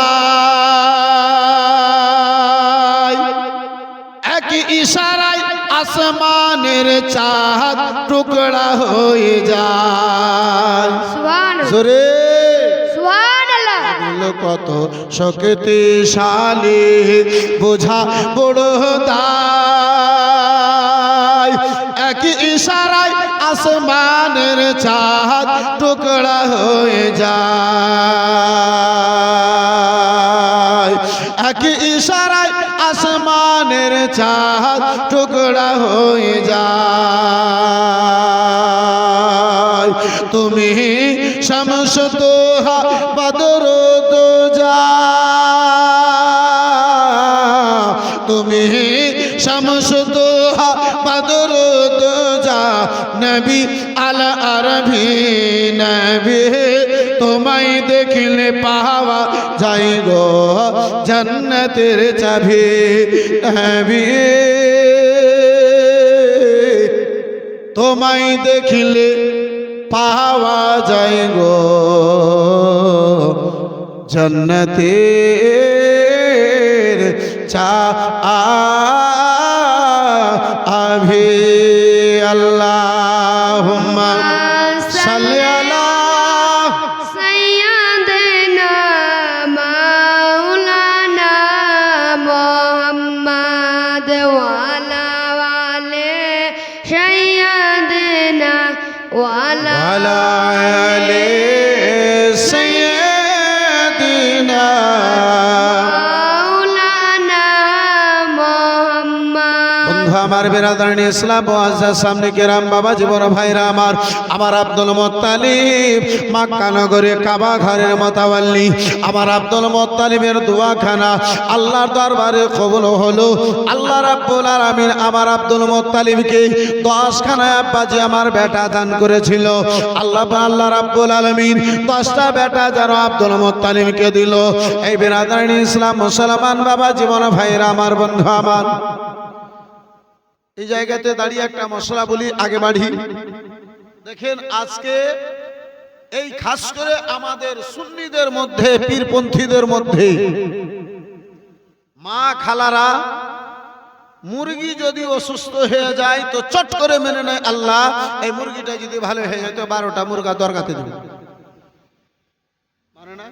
এক ইশারায় আসমানের চাঁদ টুকরা হয়ে যায়। সুবহানাল্লাহ। জোরে সুবহানাল্লাহ। আঙুল কত শক্তিশালী, বোঝা বড় দায়, এক ইশারায় আসমানের চাঁদ টুকরা হয়ে যায়। এক ইশারায় আসমানের চাঁদ টুকরা হয়ে যায়। তুমি শামস দোহা বদর দোজা, তুমি শামস দোহা বদর দোজা নবী আল আরবি নবী, তোমায় দেখিলে পাওয়া যায় গো জান্নাতের চাবি। নবী, তোমায় দেখিলে পাওয়া যায় গো জান্নাতের চাবি। আল্লাহুম্মা সাল্লি আলা সাইয়্যিদিনা মাওলানা মুহাম্মদ ওয়া আলা আলি وعلى آل سيدنا মাওলানা মোহাম্মদ। বন্ধু আমার বিরাদরণ ইসলাম মুআজ্জাজ সামনে কেরাম বাবা জীবন ভাইরা আমার আব্দুল মুত্তালিব মক্কা নগরে কাবা ঘরের মোতাওয়াল্লি আমার আব্দুল মুত্তালিবের দোয়াখানা আল্লাহর দরবারে কবুল হলো। আল্লাহ রাব্বুল আলামিন আমার আব্দুল মুত্তালিবকে 10 খানা আব্বাজি আমার বেটা দান করেছিল। আল্লাহ রাব্বুল আলামিন 10টা বেটা যেন আব্দুল মুত্তালিবকে দিল। এই বিরাদরণ ইসলাম মুসলমান বাবা জীবন ভাইরা আমার বন্ধু আমার, এই জায়গাতে দাঁড়িয়ে একটা মশলা বলি, আগে বাড়ি। দেখেন আজকে এই খাস করে আমাদের সুন্নিদের মধ্যে, পীরপন্থীদের মধ্যে মা খালারা মুরগি যদি অসুস্থ হয়ে যায় তো চট করে মেনে নেয়, আল্লাহ এই মুরগিটা যদি ভালো হয়ে যায় তো 12টা মুরগা দরগাতে দেবে, মানে না?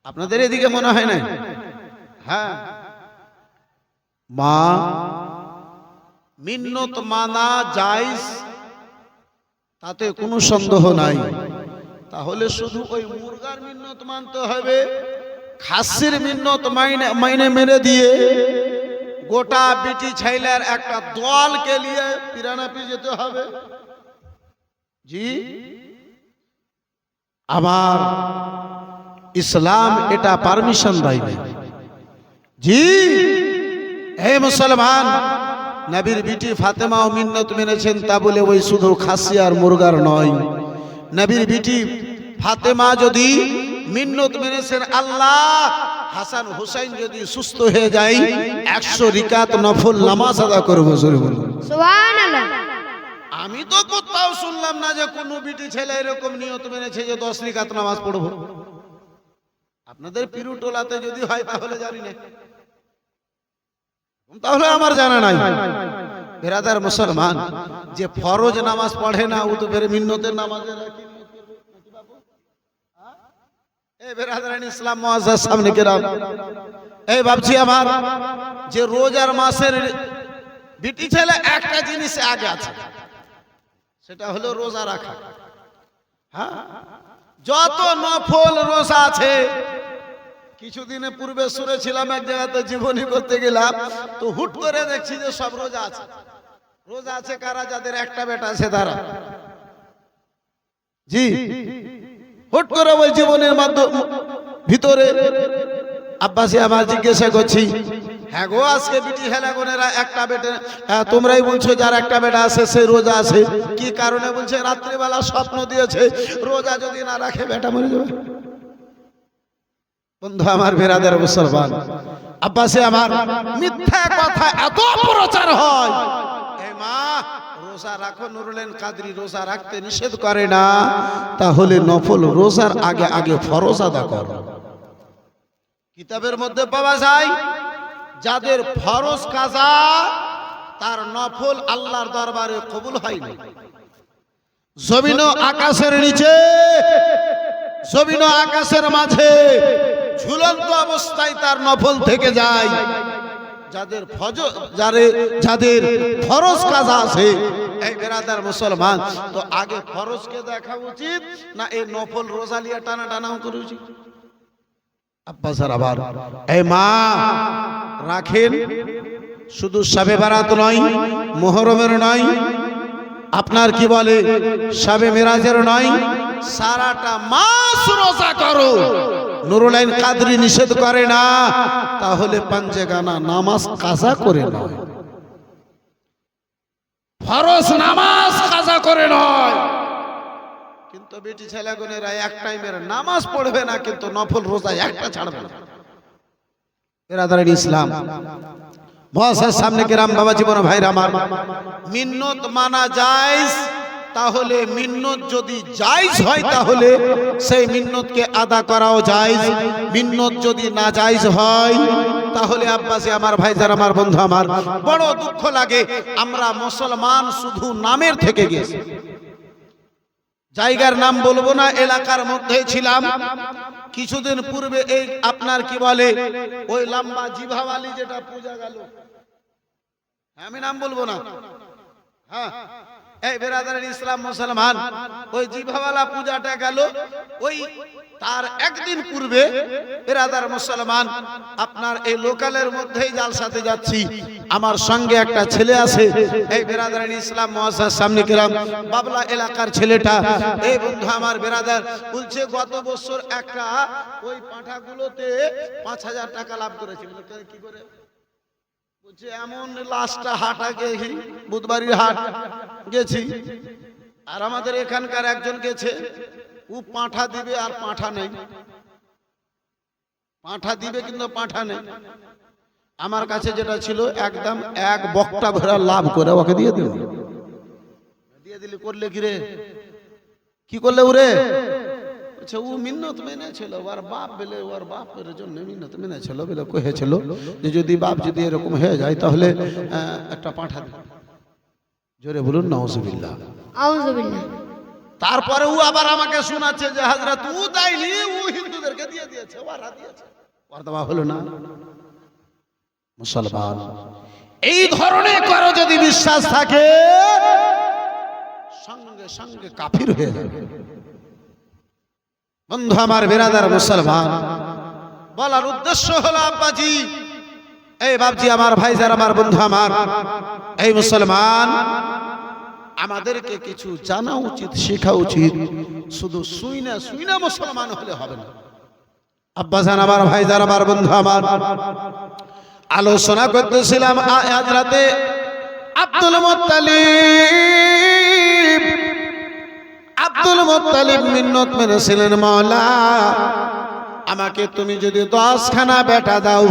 আপনাদের এদিকে মনে হয় না? হ্যাঁ, মা মিন্নত মানা জায়েজ, তাতে কোনো সন্দেহ নাই। তাহলে শুধু ওই মুরগার মিন্নত মানতে হবে, খাসির মিন্নত মাইনে মেরে দিয়ে গোটা বিটি ছাইলের একটা দলকে নিয়ে পিরানাপি যেতে হবে? জি, আমার ইসলাম এটা পারমিশন দেয় না। জি, হে মুসলমান, নবীর বিটি ফাতেমাও মিন্নত মেনেছেন, তা বলে ওই শুধু খাসি আর মুরগার নয়। নবীর বিটি ফাতেমা যদি মিন্নত মেনেছেন, আল্লাহ হাসান হুসাইন যদি সুস্থ হয়ে যায় 100 রিকাত নফল নামাজ আদা করবো। সুবহানাল্লাহ। আমি তো কোথাও শুনলাম না যে কোনো বিটি ছেলে এরকম নিয়ত মেনেছে যে 10 রিকাত নামাজ পড়বো। আপনাদের পিরুটোলাতে যদি হয় তাহলে জানি না, তাহলে আমার জানা নাই। বেরাদার মুসলমান, যে ফরজ নামাজ পড়ে না ও তো ফের মিন্নতের নামাজে রাখি। এই বেরাদারান ইসলাম মুআজ্জাজ সামনে কেরাম, এই ভাবছি আমার যে রোজার মাসের বিটি ছেলে একটা জিনিস আগে আছে, সেটা হলো রোজা রাখা। হ্যাঁ, যত নফল রোজা আছে, কিছুদিনের পূর্বে শুনেছিলাম এক জায়গাতে জীবনী করতে গেলাম, তো হুট করে দেখছি যে সব রোজা আছে। রোজা আছে কারা? যাদের একটা বেটা আছে তারা। জি, হুট করে ওই জীবনের ভিতরে আব্বাসী আমার জিজ্ঞাসা করছি, হ্যাঁ গো আজকে বিটি হেলাগোনেরা একটা বেটা, তোমরাই বলছো যার একটা বেটা আছে সে রোজা আছে, কি কারণে? বলছে রাত্রিবেলা স্বপ্ন দিয়েছে রোজা যদি না রাখে বেটা মরে যাবে। বন্ধু আমার বেরাদার মুসলমান, আব্বাসে আমার মিথ্যা কথা এত প্রচার হয়। এই মা রোজা রাখো, নুরুলেন কাদরি রোজা রাখতে নিষেধ করে না, তাহলে নফল রোজার আগে আগে ফরজ আদা করো। কিতাবের মধ্যে পাওয়া যায় যাদের ফরজ কাজা তার নফল আল্লাহর দরবারে কবুল হয় না। জমিন ও আকাশের নিচে, জমিন ও আকাশের মাঝে ঝুলন্ত অবস্থায় তার নফল থেকে যায়। যাদের ফরজ কাজ আছে, এই বেরাদার মুসলমান, তো আগে ফরজকে দেখা উচিত না এই নফল রোজালিয়া টানা টানাও করে উচিত? আব্বাসার আবার এই মা রাখেন, শুধু শবে বারাত নয়, মুহররমের নয়, আপনার কি বলে শবে মিরাজের নয়, সারাটা মাস রোজা করো। নুরুল আইন কাদরি নিষেধ করে না, তাহলে পাঞ্জেগানা নামাজ কাজা করে নয়, ফরজ নামাজ কাজা করে নয়। কিন্তু বেটি ছেলেগুনেরা এক টাইমের নামাজ পড়বে না, কিন্তু নফল রোজা একটা ছাড়বে না। বেরাদারান ইসলাম মুআজ্জাজ সামনে কেরাম বাবা জীবন ভাইরা আমার, মিন্নত মানা জায়েজ, তাহলে মিন্নত যদি জায়েজ হয় তাহলে সেই মিন্নতকে আদা করাও জায়েজ। মিন্নত যদি না জায়েজ হয় তাহলে আব্বাসী আমার ভাইজান আমার বন্ধু আমার, বড় দুঃখ লাগে। আমরা মুসলমান শুধু নামের থেকে গেছি। জায়গার নাম বলবো না, এলাকার মধ্যে ছিলাম কিছুদিন পূর্বে। এই আপনার কি বলে ওই লম্বা জিভাওয়ালি যেটা পূজা গেল, আমি নাম বলবো না। হ্যাঁ, এই বেরাদার ইসলাম মুসলমান, ওই জিভাওয়ালা পূজাটা গেল, ওই তার একদিন পূর্বে বেরাদার মুসলমান আপনার এই লোকালের মধ্যেই জালসাতে যাচ্ছি, আমার সঙ্গে একটা ছেলে আছে, এই বেরাদার ইসলাম মুআজ্জাজ সামনে কিরাম বাবলা এলাকার ছেলেটা, এই বন্ধু আমার বেরাদার বলছে গত বছর একটা ওই পাঁঠাগুলোতে 5,000 টাকা লাভ করেছি। কি করে বলছে, এমন লাস্টটা হাটা গেছি, বুধবাড়ির হাট গেছি, আর আমাদের এখানকার একজন গেছে, ও পাঁঠা দিবে আর পাঁঠা নেই, পাঁঠা দিবে কিন্তু পাঁঠা নেই। আমার কাছে যেটা ছিল একদম এক বক্তা ভরা লাভ করে ওকে দিয়ে দিল, দিয়ে দিলি করলে কি রে, কি করলে ওরে? আচ্ছা, ও মিন্নত মেনেছিল, ওর বাপ বলে, ওর বাপের জন্য মিন্নত মেনেছিল বলে কহেছিল যে যদি বাপ যদি এরকম হয়ে যায় তাহলে একটা পাঁঠা দিবে। জোরে বলুন নাউজুবিল্লাহ। আউযুবিল্লাহ। তারপরে ও আবার আমাকে শোনাচ্ছে যে হযরত ও দেয়নি, ও হিন্দুদেরকে দিয়ে দিয়েছে, ওরা দিয়েছে, ওর দেওয়া হলো না। মুসলমান, এই ধরনের কারো যদি বিশ্বাস থাকে সঙ্গে সঙ্গে কাফির হয়ে যাবে। বন্ধু আমার বেরাদার মুসলমান, বলার উদ্দেশ্য হলো আব্বাজি, এই বাপজি আমার, ভাইজান আমার, বন্ধু আমার, এই মুসলমান, আমাদেরকে কিছু জানা উচিত, শেখা উচিত। শুধু শুইনা শুইনা মুসলমান হলে হবে না। আব্বাজান আমার, ভাইজান আমার, বন্ধু আমার, আলোচনা করতেছিলাম আজ রাতে Abdul Muttalib, Abdul Muttalib Minnat মেনেছিলেন, মাওলা আমাকে তুমি যদি 10খানা বেটা দাও,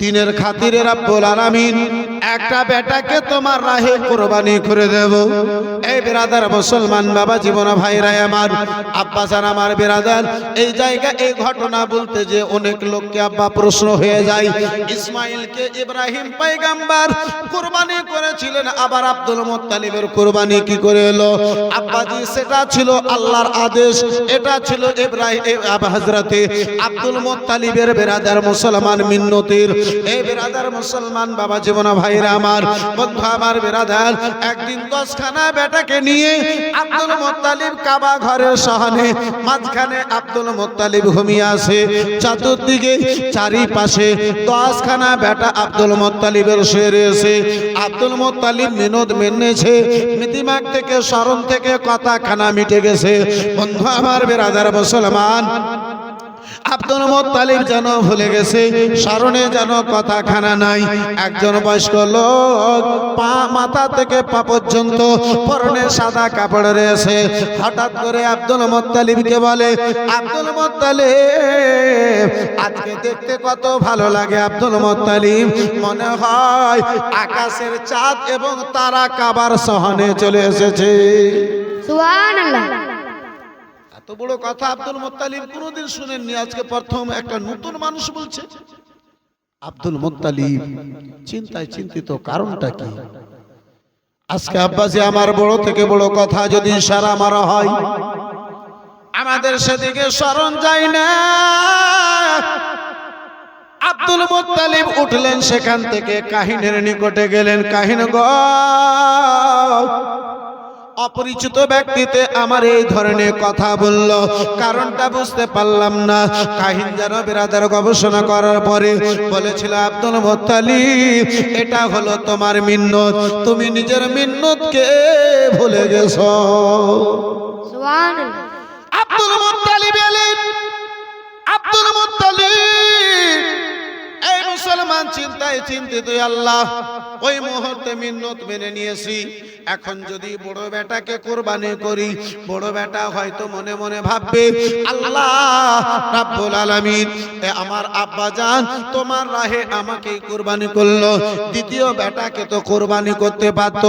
দিনের খাতিরে রব্বুল আলামিন একটা বেটাকে তোমার রাহে কুরবানি করে দেব। এই বিরাদার মুসলমান বাবা, জীবন ভাইরা আমার, আব্বাজান আমার বিরাদার, এই জায়গা এই ঘটনা বলতে যে অনেক লোককে আব্বা প্রশ্ন হয়ে যায়, ইসমাইলকে ইব্রাহিম পয়গম্বর কুরবানি করেছিলেন, আবার আব্দুল মুত্তালিবের কুরবানি কি করে এলো? আব্বাজি সেটা ছিল আল্লাহর আদেশ, এটা ছিল ইব্রাহিম হযরতে আব্দুল মুত্তালিবের বিরাদার মুসলমান মিন্নতের। এই বিরাদার মুসলমান বাবা, জীবন ভাইরা আমার, বন্ধু আমার বিরাদার, একদিন 10খানা বেটাকে নিয়ে আব্দুল মুত্তালিব কাবা ঘরের সামনে, মাঝখানে আব্দুল মুত্তালিব ঘুমিয়ে আছে, চতুর্দিকে চারিপাশে 10খানা বেটা আব্দুল মুত্তালিবের শুয়ে রয়েছে। আব্দুল মুত্তালিব মিনত মেনেছে, দিমাগ থেকে স্মরণ থেকে কথা খানা মিটে গেছে। বন্ধু আমার বিরাদার মুসলমান, আব্দুল মুত্তালিব যেন ভুলে গেছে, স্মরণে যেন কথা খানা নাই। একজন বয়স্ক লোক, পা মাথা থেকে পা পর্যন্ত পরনে সাদা কাপড় রয়েছে, হঠাৎ করে আব্দুল মুত্তালিবকে বলে, আব্দুল মুত্তালিব আজকে দেখতে কত ভালো লাগে আব্দুল মুত্তালিব, মনে হয় আকাশের চাঁদ এবং তারা কাবার সহনে চলে এসেছে। সুবহানাল্লাহ। এত বড় কথা আব্দুল মুত্তালিব কোনোদিন শুনেননি, আজকে প্রথম একটা নতুন মানুষ বলছে। আব্দুল মুত্তালিব চিন্তায় চিন্তিত, কারণটা কি? আজকে আব্বাজি আমার, বড় থেকে বড় কথা যদি ইশারা মারা হয়, আমাদের সেদিকে স্মরণ যায় না। আব্দুল মুত্তালিব উঠলেন সেখান থেকে, কাহিনের নিকটে গেলেন। কাহিন গো, অপরিচিত ব্যক্তিতে আমার এই ধরনের কথা বলল, কারণটা বুঝতে পারলাম না। কাহিন যেন বিরাদার গবেষণা করার পরে বলেছিল, আব্দুল মুত্তালিব এটা হলো তোমার মিন্নত, তুমি নিজের মিন্নতকে ভুলে গেছো। সুবহানাল্লাহ। আব্দুল মুত্তালিব এলেন, আব্দুল মুত্তালিব, এই মুসলমান চিন্তায় চিন্তিত, আল্লাহ ওই মুহূর্তে মিন্নত মেনে নিয়েছি, এখন যদি বড় বেটাকে কুরবানি করি, বড় বেটা হয়তো মনে মনে ভাববে, আল্লাহ রাব্বুল আলামিন আমার আব্বা জান তোমার রাহে আমাকেই কুরবানি করলো, দ্বিতীয় বেটাকে তো কুরবানি করতে পারত,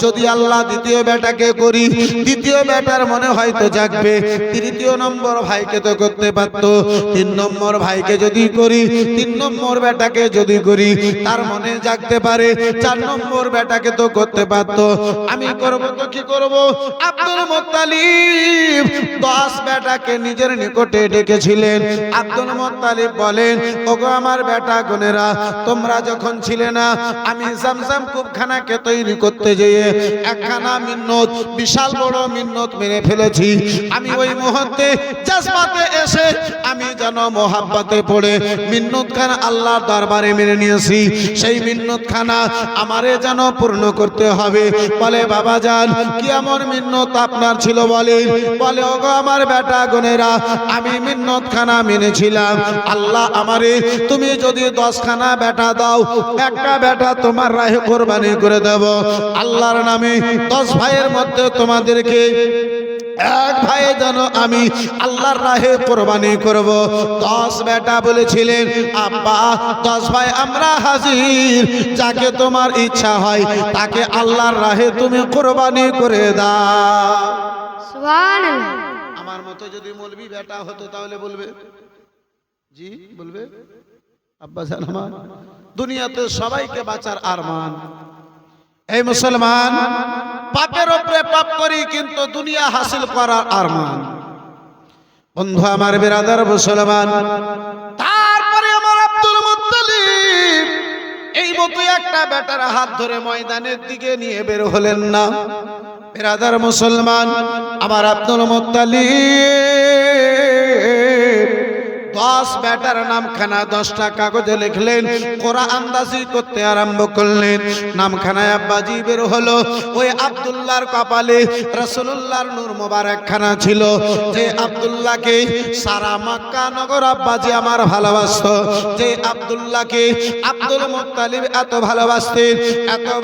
যদি আল্লাহ দ্বিতীয় বেটাকে করি, দ্বিতীয় বেটার মনে হয়তো জাগবে, তৃতীয় নম্বর ভাইকে তো করতে পারত, 3 নম্বর ভাইকে যদি করি, 3 নম্বর বেটাকে যদি করি, তার মনে জাগতে পারে 4 নম্বর বেটাকে তো করতে পারত, আমি করব তো কি করব। আব্দুল মুত্তালিব 10 বেটাকে নিজের নিকটে ডেকেছিলেন। আব্দুল মুত্তালিব বলেন, ওগো আমার বেটা গনেরা, তোমরা যখন ছিলে না, আমি জামজাম কূপখানাকে তৈরি করতে যেয়ে একখানা মিন্নত, বিশাল বড় মিন্নত মেনে ফেলেছি। আমি ওই মুহূর্তে জজবাতে এসে আমি যেন মোহাব্বতে পড়ে মিন্নত খানা আল্লাহর দরবারে মেনে নিয়েছি। সেই মিন্নত খানা আমারে যেন পূর্ণ করতে হবে। বলে বাবা জান, কি এমন মিন্নত আপনার ছিল বলেন? বলে ওগো আমার বেটা গনেরা, আমি মিন্নত খানা মেনেছিলাম, আল্লাহ আমারে তুমি যদি 10 খানা বেটা দাও, একটা বেটা তোমার রাহে কোরবানি করে দেব। আল্লাহর নামে 10 ভাইয়ের মধ্যে তোমাদেরকে এক ভাই যেন আমি আল্লাহর রাহে কোরবানি করব। 10 বেটা বলেছিলেন, আব্বা 10 ভাই আমরা হাজির, যাকে তোমার ইচ্ছা হয় তাকে আল্লাহর রাহে তুমি কোরবানি করে দাও। সুবহানাল্লাহ। আমার মতো যদি মৌলবি বেটা হতো তাহলে বলবে, জি বলবে, আব্বা জান আমার দুনিয়াতে সবাইকে বাঁচার আরমান। এই মুসলমান, পাপের উপরে পাপ করি কিন্তু দুনিয়া হাসিল করার আরমান। বন্ধু আমার বিরাদার মুসলমান, তারপরে আমার আব্দুল মুত্তালিব এই মতো একটা বেটার হাত ধরে ময়দানের দিকে নিয়ে বের হলেন না। বিরাদার মুসলমান, আমার আব্দুল মুত্তালিব 10 বেটার নামখানা 10টা কাগজে লিখলেন, কোরআন আন্দাজি করতে আরম্ভ করলেন। নামখানায় আব্বাজি বের হলো। ওই আব্দুল্লাহর কপালে রাসূলুল্লাহর নূর মোবারক খানা ছিল, যে আব্দুল্লাহকে সারা মক্কা নগর আব্বাজি আমার ভালোবাসতো, যে আব্দুল্লাহকে আব্দুল মুত্তালিব এত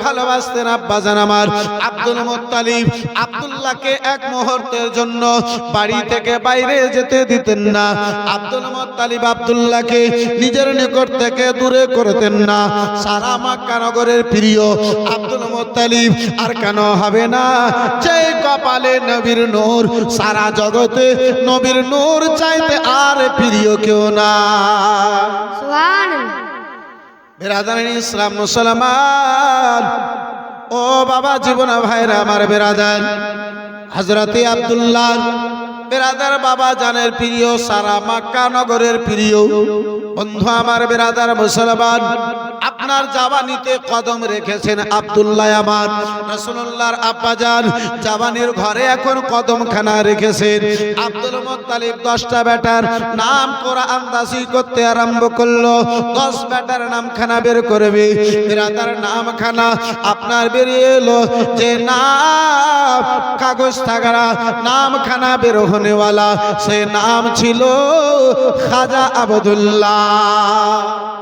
ভালোবাসতেন আব্বাজান আমার। আব্দুল মুত্তালিব আব্দুল্লাহকে এক মুহূর্তের জন্য বাড়ি থেকে বাইরে যেতে দিতেন না। আব্দুল মুত্তালিব আব্দুল্লাহকে নিজের নিকট থেকে দূরে করতেন না। সারা মক্কা নগরের প্রিয় আব্দুল মুত্তালিব আর কেন হবে না? যে কপালে নবীর নূর, সারা জগতে নবীর নূর চাইতে আর প্রিয় কেউ না। সুবহানাল্লাহ। বিরাদার ইসলাম মুসলমান, ও বাবা জীবনা ভাইরা আমার বিরাদার, হযরতে আব্দুল্লাহ বিরাদার বাবা জানের প্রিয়, সারা মক্কা নগরের প্রিয়। বন্ধু আমার বিরাদার মুসলমান, আপনার জাবানিতে কদম রেখেছেন আব্দুল্লাহ আমার। রাসূলুল্লাহর আব্বাজান জাবানির ঘরে এখন কদমখানা রেখেছেন। আব্দুল মুত্তালিব 10টা বেটার নাম কোরআন আন্দাজি করতে আরম্ভ করলো। 10 বেটার নামখানা বের করবে। বিরাদার নামখানা আপনার বেরিয়ে এলো, যে নাম কাগজ থাকারা নামখানা বের হোনেওয়ালা, সে নাম ছিল খাজা আবদুল্লাহ।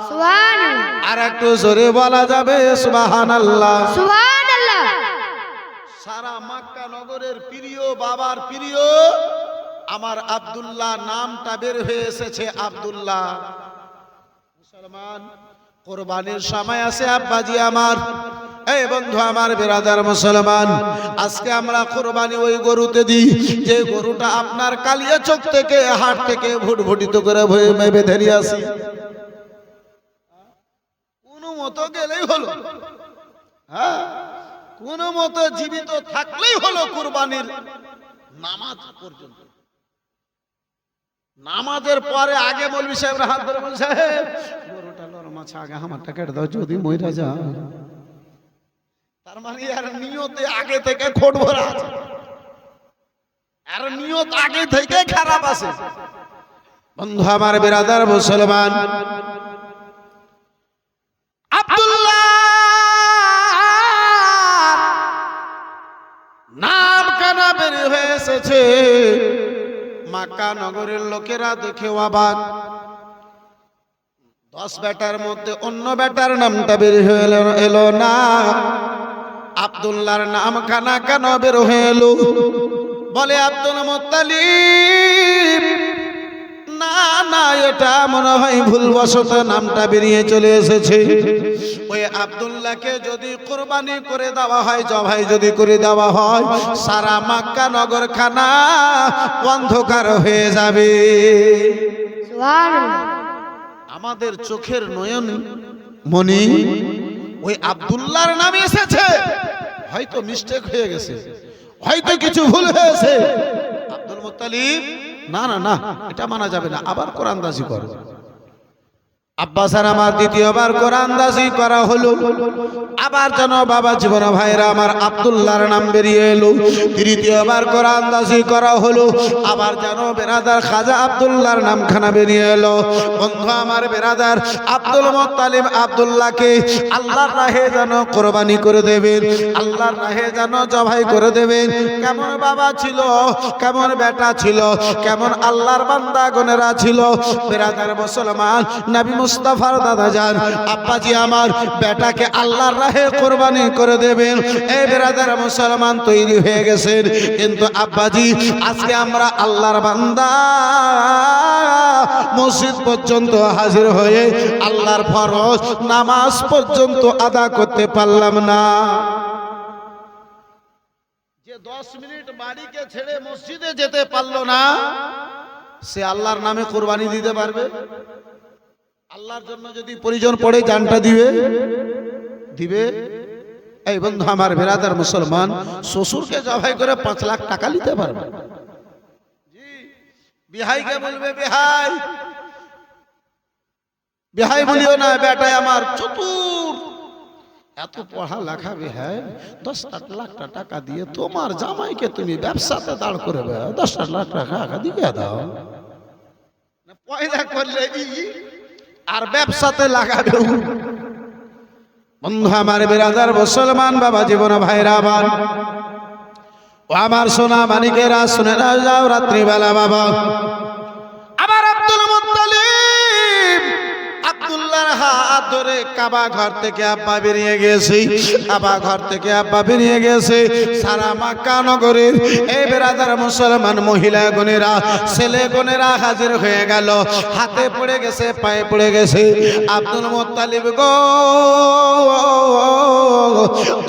সুবহানাল্লাহ। আর একটু জোরে বলা যাবে সুবহানাল্লাহ। সুবহানাল্লাহ। সারা মক্কা নগরের প্রিয়, বাবার প্রিয় আমার আব্দুল্লাহ নামটা বের হয়ে এসেছে। আব্দুল্লাহ মুসলমান, কোরবানির সময় আছে আব্বাজি আমার। এই বন্ধু আমার বিরাদার মুসলমান, আজকে আমরা কোরবানি ওই গরুতে দিই যে গরুটা আপনার কালিয়া চোখ থেকে, হাট থেকে ভুটভুটিত করে বেঁধে নিয়ে আসি। কোনো মতো গেলেই হলো, হ্যাঁ, কোনো মতো জীবিত থাকলেই হলো কুরবানির নামাজ পর্যন্ত। নামাজের পরে আগে মৌলভী সাহেবরা হাত ধরে বলছে, গরুটা নরম আছে, আগে আমারটা কেটে দাও যদি মইরা যা। তার মানে আর নিয়তে আগে থেকে খোট ভরা আছে, আর নিয়ত আগে থেকে খারাপ আছে। বন্ধু আমার বিরাদার মুসলমান, আব্দুল্লাহ নাম কানা বের হয়ে এসেছে। মক্কা নগরের লোকেরা দেখে অবাক। 10 বেটার মধ্যে অন্য বেটার নামটা বের হয়ে এলো না। আব্দুল্লাহর নাম খানা কেন বের হয়ে এলো? বলে আব্দুল মুত্তালিব, না না, এটা মনে হয় ভুলবশত নামটা বেরিয়ে চলে এসেছে। ওই আব্দুল্লাহকে যদি কুরবানি করে দেওয়া হয়, জবাই যদি করে দেওয়া হয়, সারা মক্কা নগর খানা অন্ধকার হয়ে যাবে। সুবহানাল্লাহ। আমাদের চোখের নয়ন মনি ওই আব্দুল্লাহর নামে এসেছে। হয়তো মিস্টেক হয়ে গেছে, হয়তো কিছু ভুল হয়েছে। আব্দুল মুত্তালিব না না না, এটা মানা যাবে না, আবার কোরআনদাজি করো। আব্বাস আর আমার দ্বিতীয়বার কোরআনদাজি করা হলো। আবার যেন বাবা জীবন ভাইরা আমার আব্দুল্লাহর নাম বেরিয়ে এলো। তৃতীয়বার কোরআনদাজি করা হলো। আবার যেন বেরাদার খাজা আব্দুল্লাহর নামখানা বেরিয়ে এলো। বন্ধু আমার বেরাদার আব্দুল মুত্তালিব আব্দুল্লাহকে আল্লাহর রাহে যেন কোরবানি করে দেবেন, আল্লাহর রাহে যেন জবাই করে দেবেন। কেমন বাবা ছিল, কেমন বেটা ছিল, কেমন আল্লাহর বান্দা গনেরা ছিল। বেরাদার মুসলমান নবী মুস্তাফার দাদা যান আব্বাজি আমার বেটাকে আল্লাহর রাহে কোরবানি করে দেবেন। এই বেরাদার মুসলমান তৈরি হয়ে গেছেন, কিন্তু আব্বাজি আজকে আমরা আল্লাহর বান্দা মসজিদ পর্যন্ত হাজির হয়ে আল্লাহর ফরজ নামাজ পর্যন্ত আদা করতে পারলাম না। যে 10 মিনিট বাড়িকে ছেড়ে মসজিদে যেতে পারলো না, সে আল্লাহর নামে কোরবানি দিতে পারবে? আল্লাহর জন্য যদি প্রয়োজন পড়ে জানটা দিবে দিবে। এই বন্ধু আমার বেরাদার মুসলমান, শ্বশুরকে জবাই করে 5 লাখ টাকা নিতে পারবে? জি। বিহাইকে বলবে বিহাই, বিহাই বলিও না, বেটাই আমার চতুর, এত পড়া লেখা বিহাই, 10 লাখ টাকা দিয়ে তোমার জামাইকে তুমি ব্যবসাতে দাঁড় করবে, 10 লাখ টাকা দিয়ে দাও। পয়দা করলে আর ব্যবসাতে লাগাবে। বন্ধু আমার বেরাদার মুসলমান বাবা জীবন ভাইরা আমার, ও আমার সোনা মানিকেরা শুনে না যাও রাত্রিবেলা বাবা। আবার আব্দুল মুত্তালিব আব্দুল্লাহর হাত ধরে কাবা ঘর থেকে আব্বা বেরিয়ে গেছে, কাবা ঘর থেকে আব্বা বেরিয়ে গেছে। সারা মক্কা নগরের এই বেরাদার মুসলমান মহিলা গনেরা ছেলে গনেরা হাজির হয়ে গেল, হাতে পড়ে গেছে, পায়ে পড়ে গেছে। আব্দুল মুত্তালিব গো,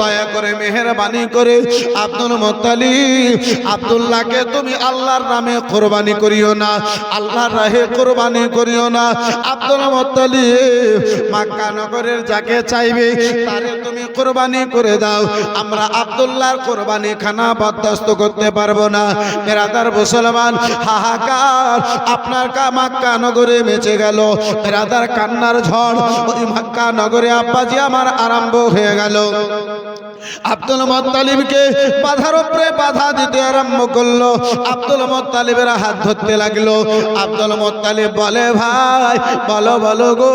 দয়া করে মেহেরবানি করে আব্দুল মুত্তালিব আব্দুল্লাহকে তুমি আল্লাহর নামে কোরবানি করিও না, আল্লাহর রাহে কোরবানি করিও না। আব্দুল মুত্তালিব মক্কা নগরের যাকে চাইবে তারে তুমি কোরবানি করে দাও, আমরা আব্দুল্লাহর কোরবানি খানা বরদাস্ত করতে পারবো না। বেরাদার মুসলমান হাহাকার আপনার মক্কা নগরে মেচে গেল, বেরাদার কান্নার ঝড় ওই মক্কা নগরে আব্বাজি আমার আরম্ভ হয়ে গেল। আব্দুল মুত্তালিবকে বাধার উপরে বাধা দিতে আরম্ভ করলো। আব্দুল মুত্তালিবের হাত ধরতে লাগলো। আব্দুল মুত্তালিব বলে ভাই বলো বলো গো,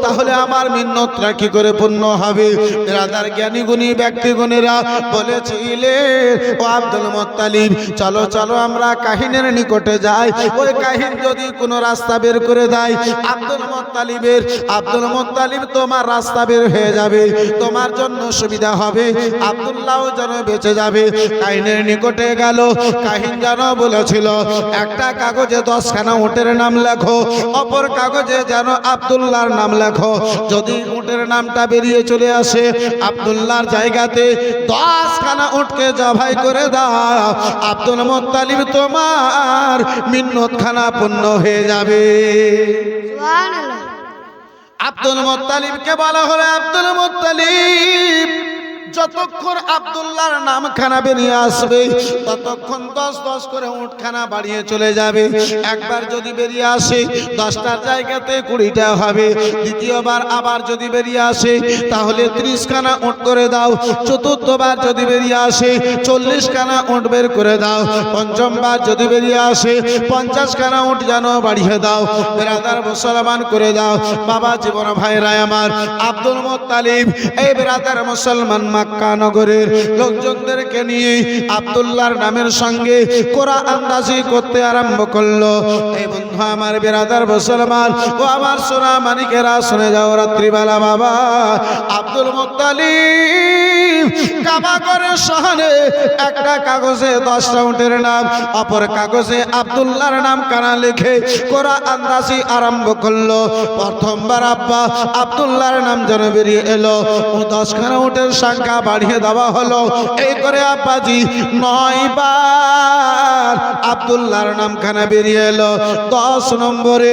তাহলে আমার মিন্নতটা কি করে পূর্ণ হবে? রাজার জ্ঞানী গুণী ব্যক্তিগণেরা বলেছিলেন ও আব্দুল মুত্তালিব চলো চলো আমরা কাহিনের নিকটে যাই, ওই কাহিন যদি কোনো রাস্তা বের করে দেয় আব্দুল মুত্তালিব তোমার রাস্তা বের হয়ে যাবে, তোমার জন্য সুবিধা হবে, আব্দুল্লাহ যেন বেঁচে যাবে। কাহিনের নিকটে গেল। কাহিন যেন বলেছিল একটা কাগজে 10 খানা উটের নাম লেখো, অপর কাগজে যেন আব্দুল্লাহর নাম লেখো। যদি উটের নামটা বেরিয়ে চলে আসে আব্দুল্লাহর জায়গাতে 10 খানা উটকে জবাই করে দাও, আব্দুল মুত্তালিব তোমার মিন্নত খানা পূর্ণ হয়ে যাবে। সুবহানাল্লাহ। আব্দুল মুত্তালিবকে বলা হলো আব্দুল মুত্তালিব যতক্ষণ আব্দুল্লাহর নাম খানা বেরিয়ে আসবে ততক্ষণ 10 করে উটখানা বাড়িয়ে চলে যাবে। একবার যদি বেরিয়ে আসে 10টার জায়গাতে 20টা হবে। দ্বিতীয়বার আবার যদি বেরিয়ে আসে তাহলে 30 খানা উট করে দাও। চতুর্থবার যদি বেরিয়ে আসে 40 খানা উট বের করে দাও। পঞ্চমবার যদি বেরিয়ে আসে 50 খানা উট যেন বাড়িয়ে দাও। বেরাদার মুসলমান করে দাও। বাবা জীবন ভাইরা আমার আব্দুল মুত্তালিব এই বেরাদার মুসলমান মক্কা নগরের লোকজনদেরকে নিয়ে আব্দুল্লাহর নামের সঙ্গে কোরআন আন্দাজি করতে আরম্ভ করলো। এই বন্ধু আমার বেরাদার মুসলমান ও আমার সোনা মানিকেরা শুনে যাও রাত্রিবেলা বাবা আব্দুল মুত্তালিব কাবা ঘরের সামনে একটা কাগজে 10টা উটের নাম, অপর কাগজে আব্দুল্লাহর নাম কানা লিখে কোরআন আন্দাজি আরম্ভ করলো। প্রথমবার আব্বা আব্দুল্লাহর নাম যেন বেরিয়ে এলো, 10 খানা উটের সংখ্যা বাড়িয়ে দেওয়া হলো। এই করে আব্বাজি 9 বার আব্দুল্লাহর নামখানা বেরিয়ে এলো। 10 নম্বরে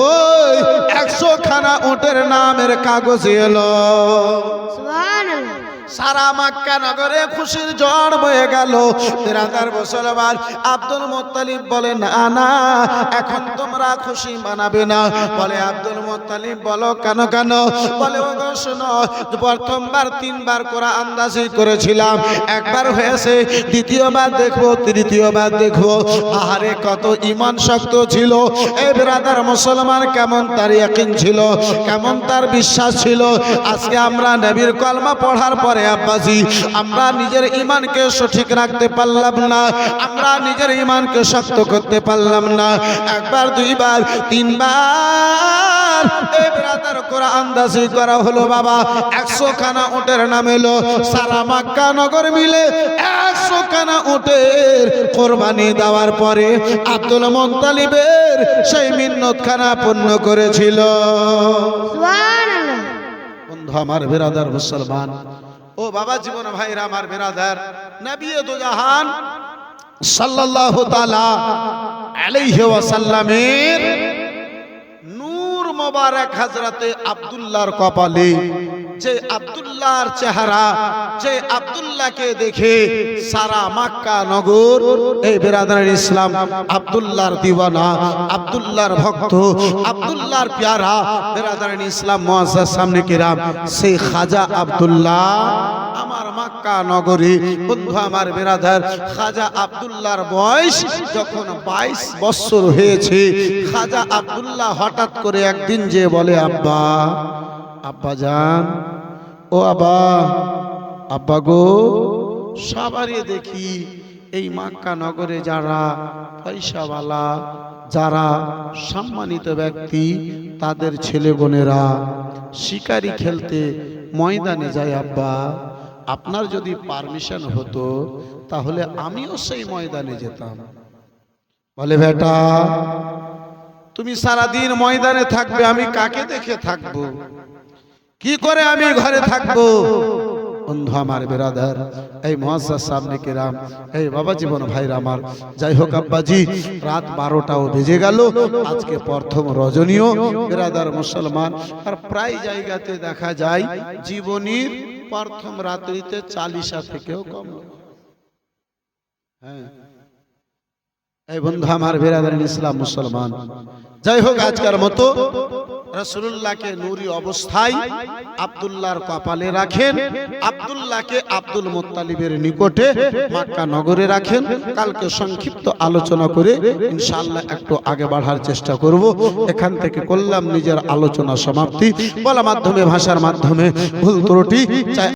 ওই 100 খানা উটের নামের কাগজ এলো। সুবহানাল্লাহ। সারা মক্কা নগরে খুশির ঝড় বয়ে গেল। বিরাদার মুসলমান, আব্দুল মুত্তালিব বলে না না, এখন তোমরা খুশি মানাবে না। বলে আব্দুল মুত্তালিব বলো কেন কেন? বলে ওগো শোনো, প্রথমবার 3 বার কোরআন আন্দাজি করেছিলাম, একবার হয়েছে, দ্বিতীয়বার দেখবো, তৃতীয়বার দেখবো। আহারে কত ঈমান শক্ত ছিল এই বিরাদার মুসলমান, কেমন তার ইয়াকিন ছিল, কেমন তার বিশ্বাস ছিল। আজকে আমরা নবীর কলমা পড়ার পরে আব্বাজি আমরা নিজের ঈমানকে সঠিক রাখতে পারলাম না, আমরা নিজের ঈমানকে শক্ত করতে পারলাম না। একবার, 2 বার, 3 বার এই বিরাদার কোরআন আন্দাজি করা হলো বাবা। 100 খানা উটের নাম এলো, সারা মক্কা নগর মিলে 100 খানা উটের কোরবানি দেওয়ার পরে আব্দুল মুত্তালিবের সেই মিন্নত খানা পূর্ণ করেছিল। সুবহানাল্লাহ। বন্ধু আমার, বিরাদার মুসলমান, ও বাবা জীবন ভাইরা আমার বিরাদার, নবী দু জাহান সাল্লাল্লাহু তাআলা আলাইহি ওয়াসাল্লামের নূর মোবারক হযরতে আব্দুল্লাহর কপালে, যে আব্দুল্লাহর চেহারা, যে আব্দুল্লাহকে দেখে সারা মক্কা নগর এই বিরাদার ইসলাম আব্দুল্লাহর দিওয়ানা, আব্দুল্লাহর ভক্ত, আব্দুল্লাহর প্যারা বিরাদার ইসলাম মুআজ্জাজ সামনে কিরাম, সেই খাজা আব্দুল্লাহ আমার মক্কা নগরী। বন্ধু আমার বিরাদার, খাজা আব্দুল্লাহর বয়স যখন 22 বছর হয়েছে, খাজা আব্দুল্লাহ হঠাৎ করে একদিন যে বলে, আব্বা, আব্বা জান, ও আব্বা, আব্বা গো, সবারই দেখি এই মক্কা নগরে যারা পয়সাওয়ালা, যারা সম্মানিত ব্যক্তি, তাদের ছেলে বোনেরা শিকারি খেলতে ময়দানে যায়। আব্বা, আপনার যদি পারমিশন হতো তাহলে আমিও সেই ময়দানে যেতাম। বলে, বেটা তুমি সারাদিন ময়দানে থাকবে, আমি কাকে দেখে থাকবো, কি করে আমি ঘরে থাকবো? বন্ধু আমার বিরাদার, এই মুআজ্জাজ সামনে কিরাম, এই বাবা জীবন ভাইরা আমার, যাই হোক আব্বাজি, রাত 12টাও বেজে গেল, আজকে প্রথম রজনীয় বিরাদার মুসলমান। আর প্রায় জায়গাতে দেখা যায় জীবনীর প্রথম রাত্রিতে 40 থেকেও কম। হ্যাঁ, এই বন্ধু আমার বিরাদার ইসলাম মুসলমান, যাই হোক আজকের মতো রাসূলুল্লাহকে নূরি অবস্থায় আব্দুল্লাহর কপালে রাখেন, আব্দুল্লাহকে আব্দুল মুত্তালিবের নিকটে মক্কা নগরে রাখেন। কালকে সংক্ষিপ্ত আলোচনা করে ইনশাআল্লাহ একটু আগে বাড়ার চেষ্টা করব। এখান থেকে করলাম নিজের আলোচনা সমাপ্তি। বলা মাধ্যমে, ভাষার মাধ্যমে ভুল ত্রুটি